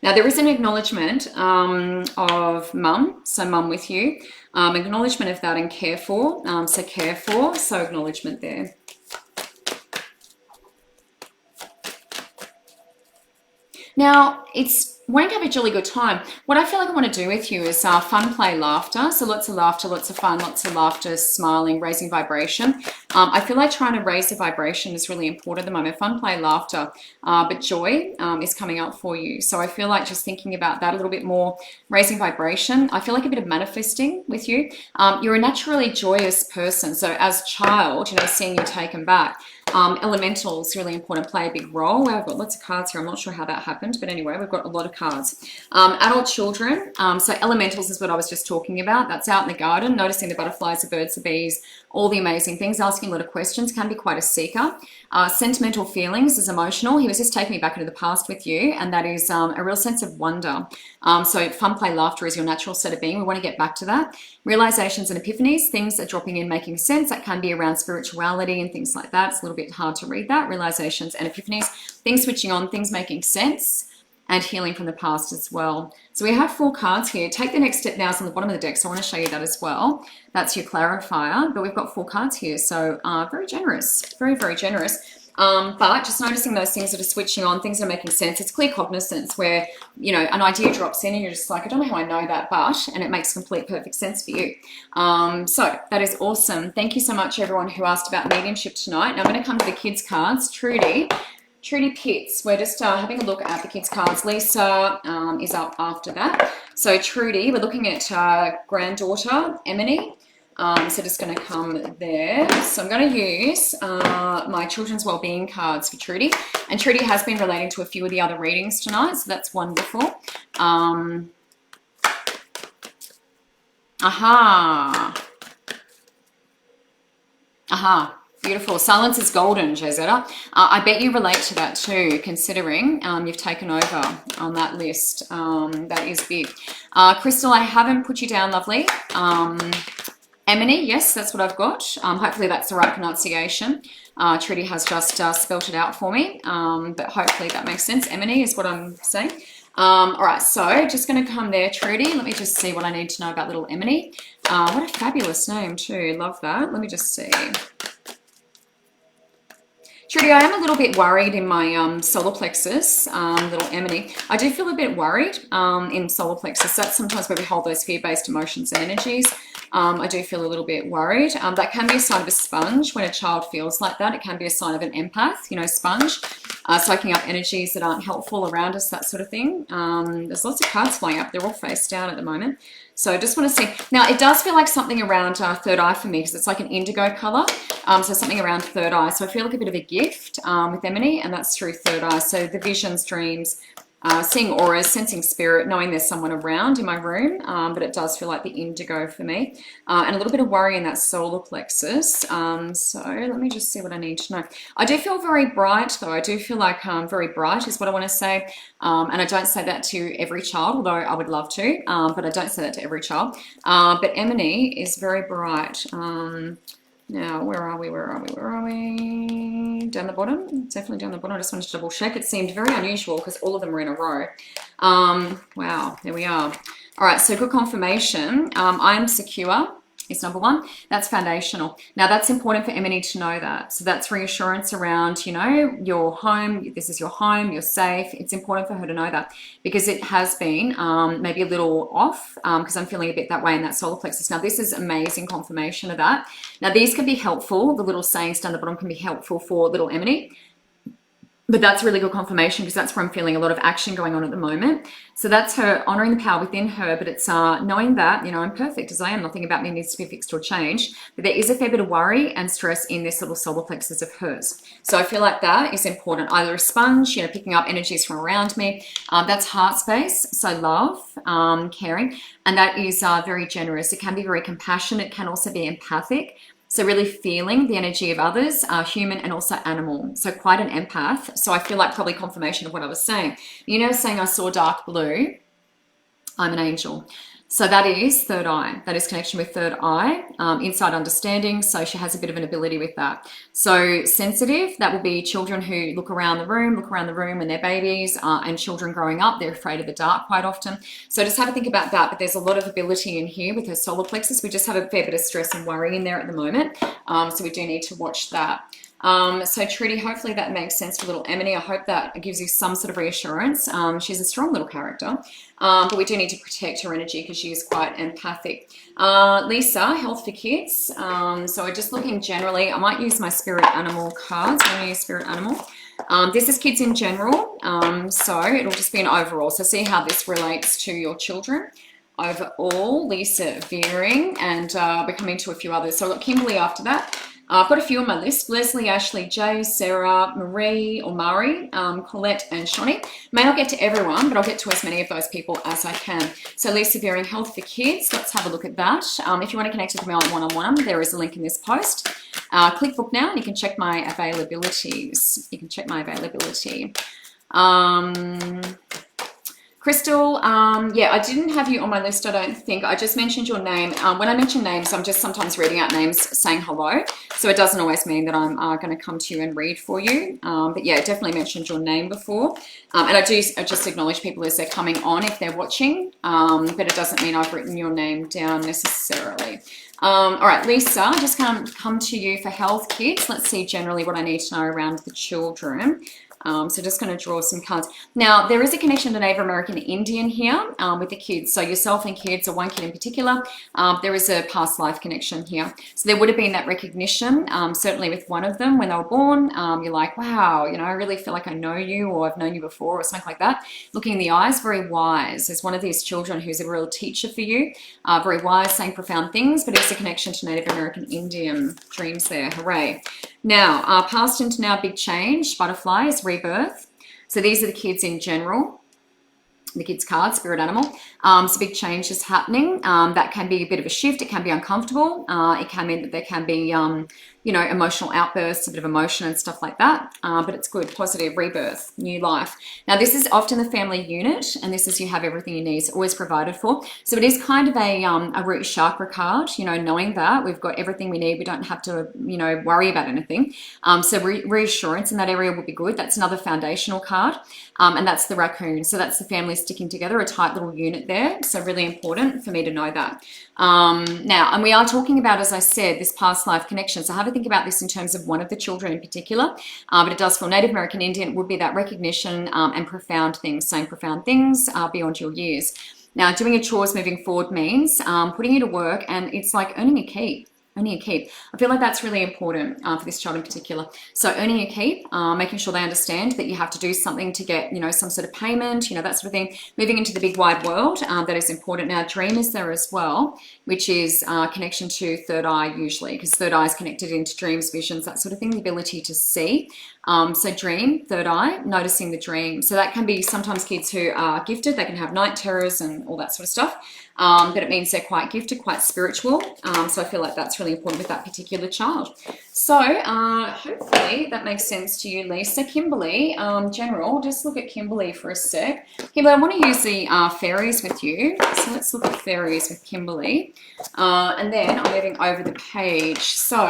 Now, there is an acknowledgement of mum, so mum with you. Acknowledgement of that and care for, so care for, so acknowledgement there. Now, it's wanting to have a jolly good time. What I feel like I want to do with you is fun, play, laughter. So lots of laughter, lots of fun, lots of laughter, smiling, raising vibration. I feel like trying to raise the vibration is really important at the moment. Fun, play, laughter, but joy is coming up for you. So I feel like just thinking about that a little bit more, raising vibration. I feel like a bit of manifesting with you. You're a naturally joyous person. So as a child, you know, seeing you taken back. Elementals really important, play a big role. Wow, I've got lots of cards here. I'm not sure how that happened, but anyway, we've got a lot of cards. Adult children, so elementals is what I was just talking about. That's out in the garden, noticing the butterflies, the birds, the bees, all the amazing things, asking a lot of questions, can be quite a seeker. Sentimental feelings is emotional. He was just taking me back into the past with you, and that is a real sense of wonder. So fun, play, laughter is your natural state of being. We want to get back to that. Realizations and epiphanies, things are dropping in, making sense. That can be around spirituality and things like that. It's a little little bit hard to read that. Realizations and epiphanies, things switching on, things making sense, and healing from the past as well. So we have 4 cards here. Take the next step now is on the bottom of the deck, so I want to show you that as well. That's your clarifier, but we've got 4 cards here, so very generous, very, very generous. But just noticing those things that are switching on, things that are making sense. It's clear cognizance where, you know, an idea drops in and you're just like, I don't know how I know that, but, and it makes complete perfect sense for you. So that is awesome. Thank you so much, everyone who asked about mediumship tonight. Now I'm going to come to the kids' cards. Trudy Pitts, we're just having a look at the kids' cards. Lisa is up after that. So Trudy, we're looking at granddaughter, Emily. So just going to come there. So I'm going to use my children's wellbeing cards for Trudy. And Trudy has been relating to a few of the other readings tonight, so that's wonderful. Beautiful. Silence is golden, Jezetta. I bet you relate to that too, considering you've taken over on that list. That is big. Crystal, I haven't put you down, lovely. Emily, yes, that's what I've got. Hopefully that's the right pronunciation. Trudy has just spelt it out for me, but hopefully that makes sense. Emily is what I'm saying. All right, so just going to come there, Trudy. Let me just see what I need to know about little Emily. What a fabulous name too. Love that. Let me just see. Trudy, I am a little bit worried in my solar plexus, little Emily. I do feel a bit worried in solar plexus. That's sometimes where we hold those fear-based emotions and energies. I do feel a little bit worried. That can be a sign of a sponge when a child feels like that. It can be a sign of an empath, you know, sponge, soaking up energies that aren't helpful around us, that sort of thing. There's lots of cards flying up. They're all face down at the moment. So I just want to see. Now, it does feel like something around third eye for me because it's like an indigo color. So something around third eye. So I feel like a bit of a gift with Emily, and that's through third eye. So the visions, dreams, seeing auras, sensing spirit, knowing there's someone around in my room, but it does feel like the indigo for me, and a little bit of worry in that solar plexus. So let me just see what I need to know. I do feel very bright though. I do feel like very bright is what I want to say, and I don't say that to every child, although I would love to, but I don't say that to every child. But Emily is very bright. Now, where are we? Down the bottom? Definitely down the bottom. I just wanted to double check. It seemed very unusual because all of them were in a row. Wow, there we are. All right, so good confirmation. I am secure is number 1. That's foundational. Now, that's important for Emily to know that. So that's reassurance around, you know, your home. This is your home. You're safe. It's important for her to know that because it has been maybe a little off because I'm feeling a bit that way in that solar plexus. Now, this is amazing confirmation of that. Now, these can be helpful. The little sayings down the bottom can be helpful for little Emily. But that's really good confirmation because that's where I'm feeling a lot of action going on at the moment. So that's her honoring the power within her, but it's knowing that, you know, I'm perfect as I am. Nothing about me needs to be fixed or changed. But there is a fair bit of worry and stress in this little solar plexus of hers. So I feel like that is important. Either a sponge, you know, picking up energies from around me. That's heart space. So love, caring. And that is very generous. It can be very compassionate. It can also be empathic. So really feeling the energy of others, human and also animal. So quite an empath. So I feel like probably confirmation of what I was saying. You know, saying I saw dark blue, I'm an angel. So that is third eye. That is connection with third eye, inside understanding. So she has a bit of an ability with that. So sensitive, that will be children who look around the room when they're babies, and children growing up, they're afraid of the dark quite often. So just have a think about that. But there's a lot of ability in here with her solar plexus. We just have a fair bit of stress and worry in there at the moment. So we do need to watch that. So Trudy, hopefully that makes sense for little Emily. I hope that gives you some sort of reassurance. She's a strong little character, but we do need to protect her energy because she is quite empathic. Lisa, health for kids. So we're just looking generally. I might use my spirit animal cards. I'm going to use spirit animal. This is kids in general, so it'll just be an overall. So see how this relates to your children. Overall, Lisa, veering, and we're coming to a few others. So I've got Kimberly after that. I've got a few on my list. Leslie, Ashley, Jay, Sarah, Marie, or Mari, Colette, and Shani. May not get to everyone, but I'll get to as many of those people as I can. So Lisa Veering, Health for Kids. Let's have a look at that. If you want to connect with me on one-on-one, there is a link in this post. Click book now, and you can check my availabilities. You can check my availability. Crystal, yeah, I didn't have you on my list, I don't think. I just mentioned your name. When I mention names, I'm just sometimes reading out names saying hello. So it doesn't always mean that I'm going to come to you and read for you. But yeah, definitely mentioned your name before. And I just acknowledge people as they're coming on if they're watching. But it doesn't mean I've written your name down necessarily. All right, Lisa, I just come to you for health, kids. Let's see generally what I need to know around the children. So just going to draw some cards. Now, there is a connection to Native American Indian here with the kids. So yourself and kids, or one kid in particular, there is a past life connection here. So there would have been that recognition, certainly with one of them when they were born. You're like, wow, you know, I really feel like I know you, or I've known you before, or something like that. Looking in the eyes, very wise. There's one of these children who's a real teacher for you, very wise, saying profound things, but it's a connection to Native American Indian dreams there. Hooray. Now, past into now, big change, butterflies, rebirth. So these are the kids in general, the kids card, spirit animal. So big change is happening. That can be a bit of a shift. It can be uncomfortable. It can mean that there can be, you know, emotional outbursts, a bit of emotion and stuff like that. But it's good, positive, rebirth, new life. Now, this is often the family unit, and this is you have everything you need. It's always provided for. So it is kind of a root chakra card, you know, knowing that we've got everything we need. We don't have to, you know, worry about anything. So reassurance in that area will be good. That's another foundational card. And that's the raccoon. So that's the family sticking together, a tight little unit there. So really important for me to know that. Now, and we are talking about, as I said, this past life connection. So have a think about this in terms of one of the children in particular. But it does feel Native American Indian would be that recognition and profound things, saying profound things beyond your years. Now, doing your chores moving forward means putting you to work, and it's like earning a keep. Earning a keep. I feel like that's really important for this child in particular. So earning a keep, making sure they understand that you have to do something to get, you know, some sort of payment, you know, that sort of thing. Moving into the big wide world, that is important. Now, dream is there as well, which is connection to third eye usually, because third eye is connected into dreams, visions, that sort of thing, the ability to see. So dream, third eye, noticing the dream. So that can be sometimes kids who are gifted, they can have night terrors and all that sort of stuff. But it means they're quite gifted, quite spiritual. So I feel like that's really important with that particular child. So hopefully that makes sense to you, Lisa. Kimberly, general, just look at Kimberly for a sec. Kimberly, I want to use the fairies with you. So let's look at fairies with Kimberly. And then I'm moving over the page. So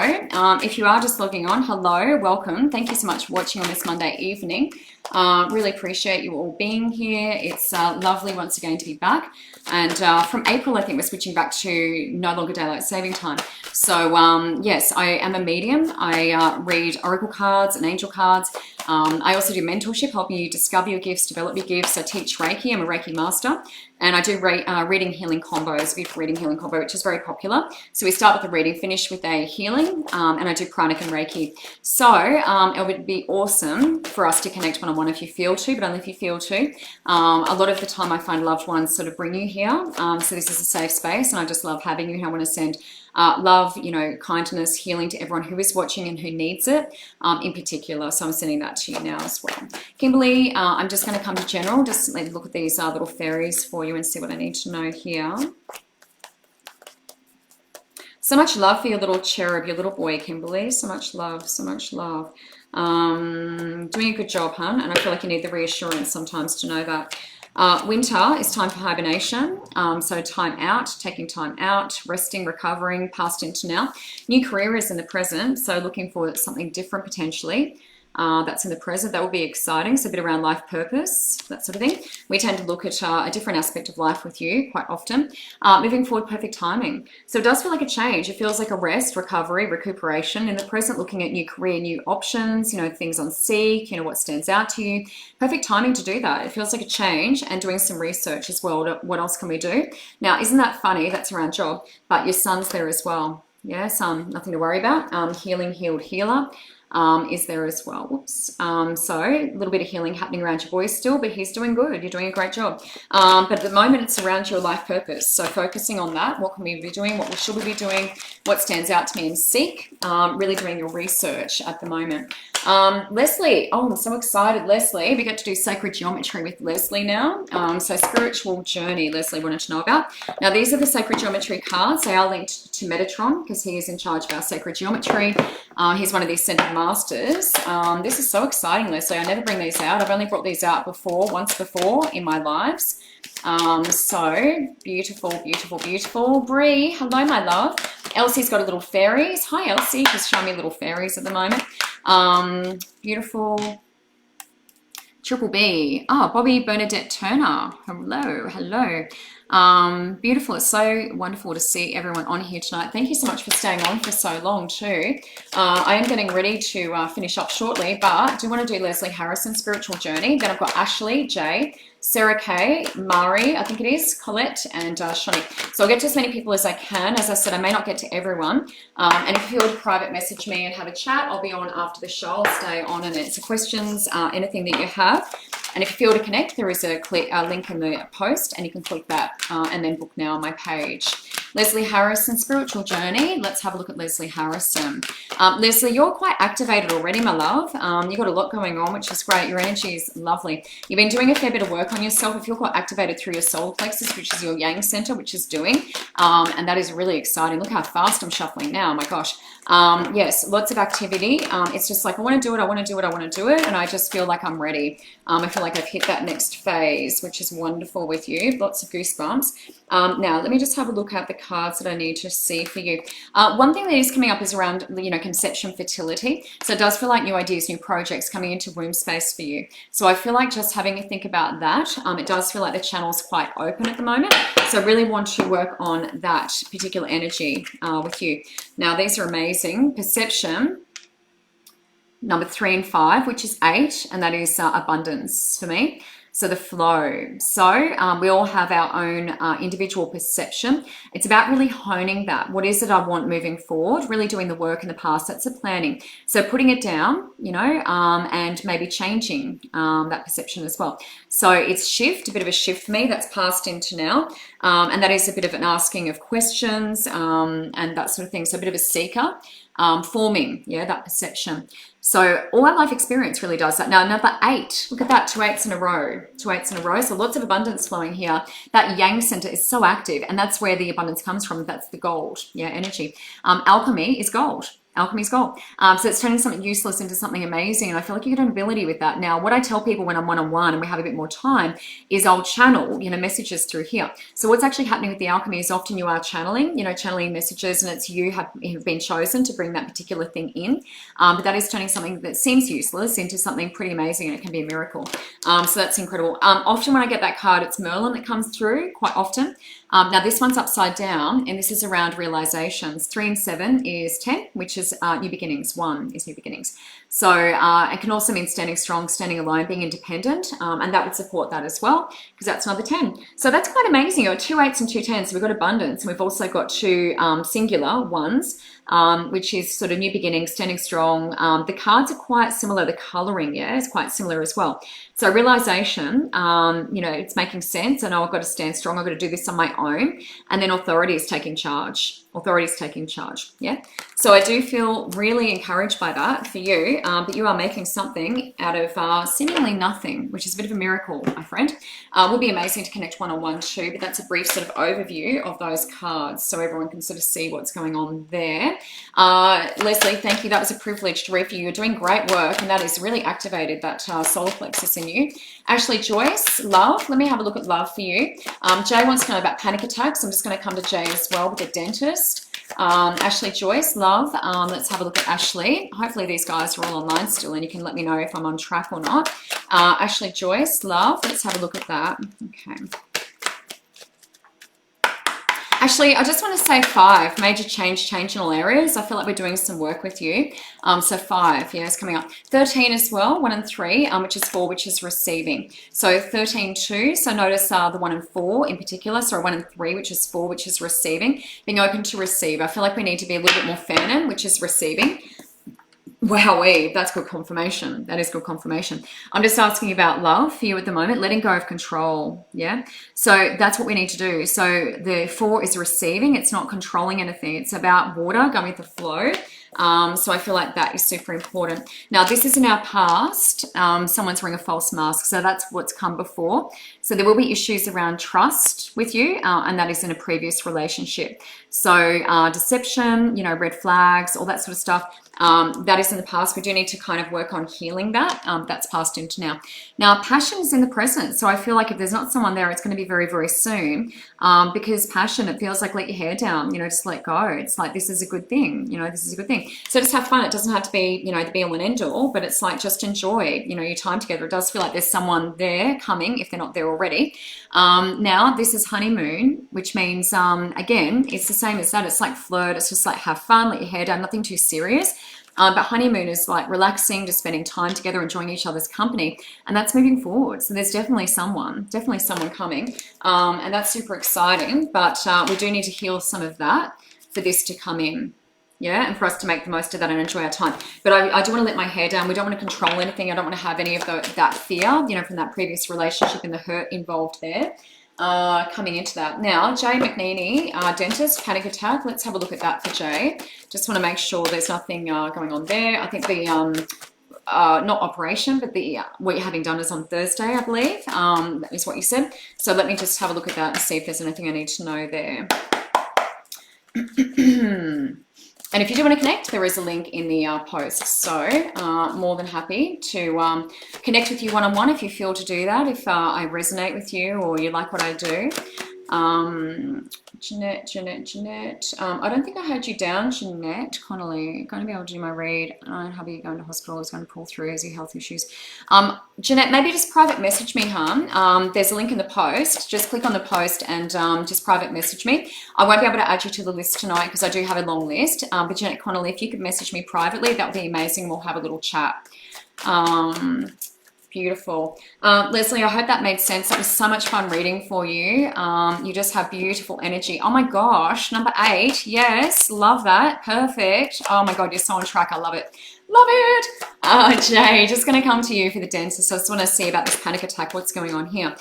if you are just logging on, hello, welcome. Thank you so much for watching on this Monday evening. Really appreciate you all being here. It's lovely once again to be back. And from April, I think we're switching back to no longer daylight saving time. So yes, I am a medium. I read oracle cards and angel cards. I also do mentorship, helping you discover your gifts, develop your gifts. I teach Reiki. I'm a Reiki master. And I do reading healing combos, with reading healing combo, which is very popular. So we start with the reading, finish with a healing, and I do pranic and Reiki. So it would be awesome for us to connect one-on-one if you feel to, but only if you feel to. A lot of the time I find loved ones sort of bring you here. So this is a safe space, and I just love having you here. I want to send love, you know, kindness, healing to everyone who is watching and who needs it in particular. So I'm sending that to you now as well. Kimberly, I'm just going to come to general, just look at these little fairies for you and see what I need to know here. So much love for your little cherub, your little boy, Kimberly. So much love, so much love. Doing a good job, hun, and I feel like you need the reassurance sometimes to know that. Winter is time for hibernation, so time out, taking time out, resting, recovering, past into now. New career is in the present, so looking for something different potentially. That's in the present. That will be exciting. So a bit around life purpose, that sort of thing. We tend to look at a different aspect of life with you quite often. Moving forward, perfect timing. So it does feel like a change. It feels like a rest, recovery, recuperation. In the present, looking at new career, new options, you know, things on seek, you know, what stands out to you. Perfect timing to do that. It feels like a change, and doing some research as well. What else can we do? Now, isn't that funny? That's around job, but your son's there as well. Yeah, nothing to worry about. Healing, healed, healer. Is there as well. Whoops. So a little bit of healing happening around your boy still, but he's doing good. You're doing a great job. But at the moment, it's around your life purpose. So focusing on that. What can we be doing? What should we be doing? What stands out to me in seek? Really doing your research at the moment. Leslie, oh, I'm so excited, Leslie. We get to do sacred geometry with Leslie now. So spiritual journey, Leslie wanted to know about. Now, these are the sacred geometry cards. They are linked to Metatron because he is in charge of our sacred geometry. He's one of the ascended masters Masters. This is so exciting, Leslie. I never bring these out. I've only brought these out once before in my lives. So beautiful, beautiful, beautiful. Bree, hello, my love. Elsie's got a little fairies. Hi, Elsie. Just showing me little fairies at the moment. Beautiful. Triple B. Oh, Bobby Bernadette Turner. Hello, hello. Beautiful. It's so wonderful to see everyone on here tonight. Thank you so much for staying on for so long too. I am getting ready to finish up shortly, but I do want to do Leslie Harrison, Spiritual Journey. Then I've got Ashley, Jay, Sarah Kay, Mari, I think it is, Colette, and Shani. So I'll get to as many people as I can. As I said, I may not get to everyone. And if you would private message me and have a chat, I'll be on after the show. I'll stay on and answer questions, anything that you have. And if you feel to connect, there is a link in the post, and you can click that and then book now on my page. Leslie Harrison, Spiritual Journey. Let's have a look at Leslie Harrison. Leslie, you're quite activated already, my love. You've got a lot going on, which is great. Your energy is lovely. You've been doing a fair bit of work on yourself. If you're quite activated through your solar plexus, which is your yang center, which is doing, and that is really exciting. Look how fast I'm shuffling now. Oh my gosh. Yes, lots of activity. It's just like, I want to do it, I want to do it, I want to do it. And I just feel like I'm ready. I feel like I've hit that next phase, which is wonderful with you. Lots of goosebumps. Now, let me just have a look at the cards that I need to see for you. One thing that is coming up is around, conception, fertility. So it does feel like new ideas, new projects coming into womb space for you. So I feel like just having a think about that. It does feel like the channel's quite open at the moment. So I really want to work on that particular energy with you. Now, these are amazing. Perception, number 3 and 5, which is 8, and that is abundance for me. So the flow. So we all have our own individual perception. It's about really honing that. What is it I want moving forward? Really doing the work in the past. That's the planning. So putting it down, and maybe changing that perception as well. So it's a bit of a shift for me. That's passed into now. And that is a bit of an asking of questions and that sort of thing. So a bit of a seeker. Forming, that perception. So all our life experience really does that. Now, number 8, look at that, 2 8s in a row, 2 8s in a row. So lots of abundance flowing here. That yang center is so active, and that's where the abundance comes from. That's the gold, energy. Alchemy is gold. Alchemy is gold. So it's turning something useless into something amazing. And I feel like you get an ability with that. Now, what I tell people when I'm one-on-one and we have a bit more time is I'll channel, messages through here. So what's actually happening with the alchemy is often you are channeling, channeling messages, and it's you have been chosen to bring that particular thing in. But that is turning something that seems useless into something pretty amazing, and it can be a miracle. So that's incredible. Often when I get that card, it's Merlin that comes through quite often. Now this one's upside down, and this is around realizations. 3 and 7 is 10, which is new beginnings. 1 is new beginnings. So it can also mean standing strong, standing alone, being independent, and that would support that as well, because that's another 10. So that's quite amazing. You've got 2 8s and 2 10s. So we've got abundance, and we've also got 2 singular ones, which is sort of new beginnings, standing strong. The cards are quite similar. The coloring, is quite similar as well. So realization, it's making sense. I know I've got to stand strong. I've got to do this on my own. And then authority is taking charge. Authority is taking charge. So I do feel really encouraged by that for you. But you are making something out of seemingly nothing, which is a bit of a miracle, my friend. Would be amazing to connect one-on-one too, but that's a brief sort of overview of those cards so everyone can sort of see what's going on there. Leslie, thank you. That was a privilege to read for you. You're doing great work, and that has really activated that solar plexus in you. Ashley Joyce, love. Let me have a look at love for you. Jay wants to know about panic attacks. I'm just going to come to Jay as well with the dentist. Ashley Joyce, love. Let's have a look at Ashley. Hopefully these guys are all online still, and you can let me know if I'm on track or not. Ashley Joyce, love. Let's have a look at that. Okay. Actually, I just want to say 5, major change in all areas. I feel like we're doing some work with you. So 5, it's coming up. 13 as well, 1 and 3, which is 4, which is receiving. So 13, 2, so notice the 1 and 4 in particular. So 1 and 3, which is 4, which is receiving. Being open to receive. I feel like we need to be a little bit more feminine, which is receiving. Wowee, that's good confirmation. That is good confirmation. I'm just asking about love for you at the moment, letting go of control, So that's what we need to do. So the 4 is receiving. It's not controlling anything. It's about water, going with the flow. So I feel like that is super important. Now, this is in our past. Someone's wearing a false mask, so that's what's come before. So there will be issues around trust with you, and that is in a previous relationship. So deception, red flags, all that sort of stuff. That is in the past. We do need to kind of work on healing that. That's passed into now. Now, passion is in the present. So I feel like if there's not someone there, it's going to be very, very soon. Because passion, it feels like let your hair down, just let go. It's like, this is a good thing. This is a good thing. So just have fun. It doesn't have to be, the be all and end all, but it's like, just enjoy, your time together. It does feel like there's someone there coming if they're not there already. Now, this is honeymoon, which means, again, it's the same as that. It's like flirt. It's just like have fun, let your hair down, nothing too serious. But honeymoon is like relaxing, just spending time together, enjoying each other's company, and that's moving forward. So there's definitely someone coming, and that's super exciting. But we do need to heal some of that for this to come in. Yeah, and for us to make the most of that and enjoy our time. But I do want to let my hair down. We don't want to control anything. I don't want to have any of that fear, from that previous relationship and the hurt involved there. Coming into that. Now, Jay McNeely, dentist, panic attack. Let's have a look at that for Jay. Just want to make sure there's nothing going on there. I think the, not operation, but the what you're having done is on Thursday, I believe. That is what you said. So let me just have a look at that and see if there's anything I need to know there. And if you do want to connect, there is a link in the post. So more than happy to connect with you one-on-one if you feel to do that, if I resonate with you or you like what I do. Jeanette. I don't think I had you down, Jeanette Connolly. Going to be able to do my read. Hubby going to hospital is going to pull through as your health issues. Jeanette, maybe just private message me, hon. There's a link in the post. Just click on the post and just private message me. I won't be able to add you to the list tonight because I do have a long list. But Jeanette Connolly, if you could message me privately, that would be amazing. We'll have a little chat. Beautiful. Leslie, I hope that made sense. That was so much fun reading for you. You just have beautiful energy. Oh my gosh, number 8. Yes, love that. Perfect. Oh my God, you're so on track. I love it. Love it. Jay, just going to come to you for the dentist. I just want to see about this panic attack. What's going on here?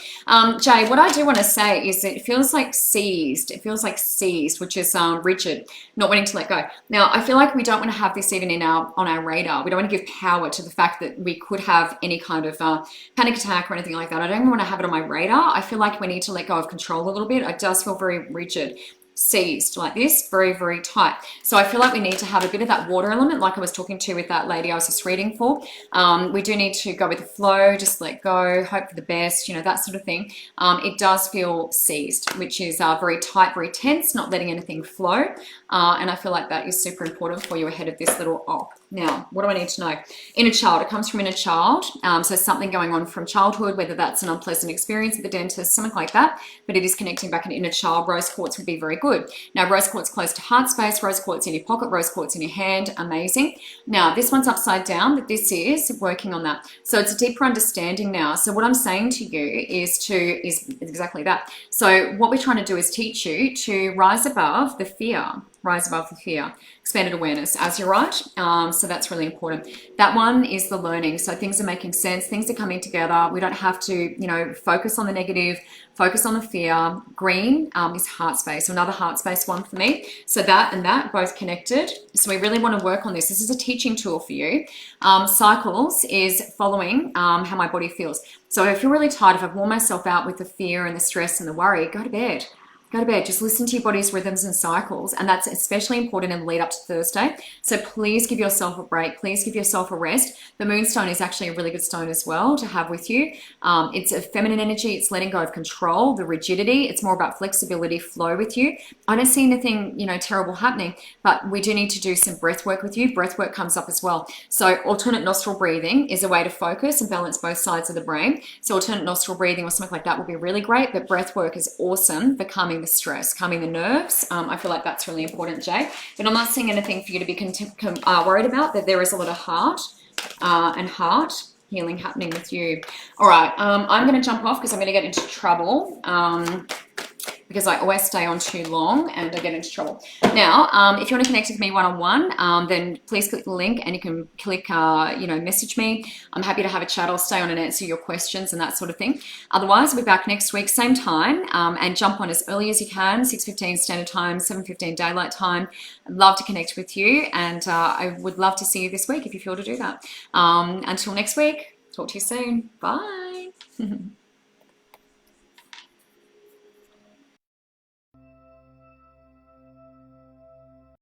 Jay, what I do want to say is that it feels like seized. It feels like seized, which is rigid, not wanting to let go. Now, I feel like we don't want to have this even on our radar. We don't want to give power to the fact that we could have any kind of panic attack or anything like that. I don't want to have it on my radar. I feel like we need to let go of control a little bit. It does feel very rigid. Seized like this, very, very tight. So I feel like we need to have a bit of that water element, like I was talking to with that lady I was just reading for. We do need to go with the flow, just let go, hope for the best, that sort of thing. It does feel seized, which is very tight, very tense, not letting anything flow. And I feel like that is super important for you ahead of this little op. Now, what do I need to know? Inner child, it comes from inner child. So something going on from childhood, whether that's an unpleasant experience at the dentist, something like that, but it is connecting back an inner child. Rose quartz would be very good. Now, rose quartz close to heart space, rose quartz in your pocket, rose quartz in your hand, amazing. Now, this one's upside down, but this is working on that. So it's a deeper understanding now. So what I'm saying to you is exactly that. So what we're trying to do is teach you to rise above the fear. Rise above the fear, expanded awareness as you're right. So that's really important. That one is the learning. So things are making sense. Things are coming together. We don't have to, focus on the negative, focus on the fear. Green is heart space. So another heart space one for me. So that and that both connected. So we really want to work on this. This is a teaching tool for you. Cycles is following how my body feels. So if I feel really tired, if I've worn myself out with the fear and the stress and the worry, go to bed. Go to bed. Just listen to your body's rhythms and cycles. And that's especially important in the lead up to Thursday. So please give yourself a break. Please give yourself a rest. The moonstone is actually a really good stone as well to have with you. It's a feminine energy. It's letting go of control, the rigidity. It's more about flexibility, flow with you. I don't see anything, terrible happening, but we do need to do some breath work with you. Breath work comes up as well. So alternate nostril breathing is a way to focus and balance both sides of the brain. So alternate nostril breathing or something like that will be really great, but breath work is awesome for calming the stress, calming the nerves. I feel like that's really important, Jay. But I'm not seeing anything for you to be worried about, that there is a lot of heart and heart healing happening with you. All right, I'm going to jump off because I'm going to get into trouble because I always stay on too long and I get into trouble. Now, if you want to connect with me one-on-one, then please click the link and you can click, message me. I'm happy to have a chat. I'll stay on and answer your questions and that sort of thing. Otherwise, we'll be back next week, same time, and jump on as early as you can, 6:15 Standard Time, 7:15 Daylight Time. I'd love to connect with you, and I would love to see you this week if you feel to do that. Until next week, talk to you soon. Bye.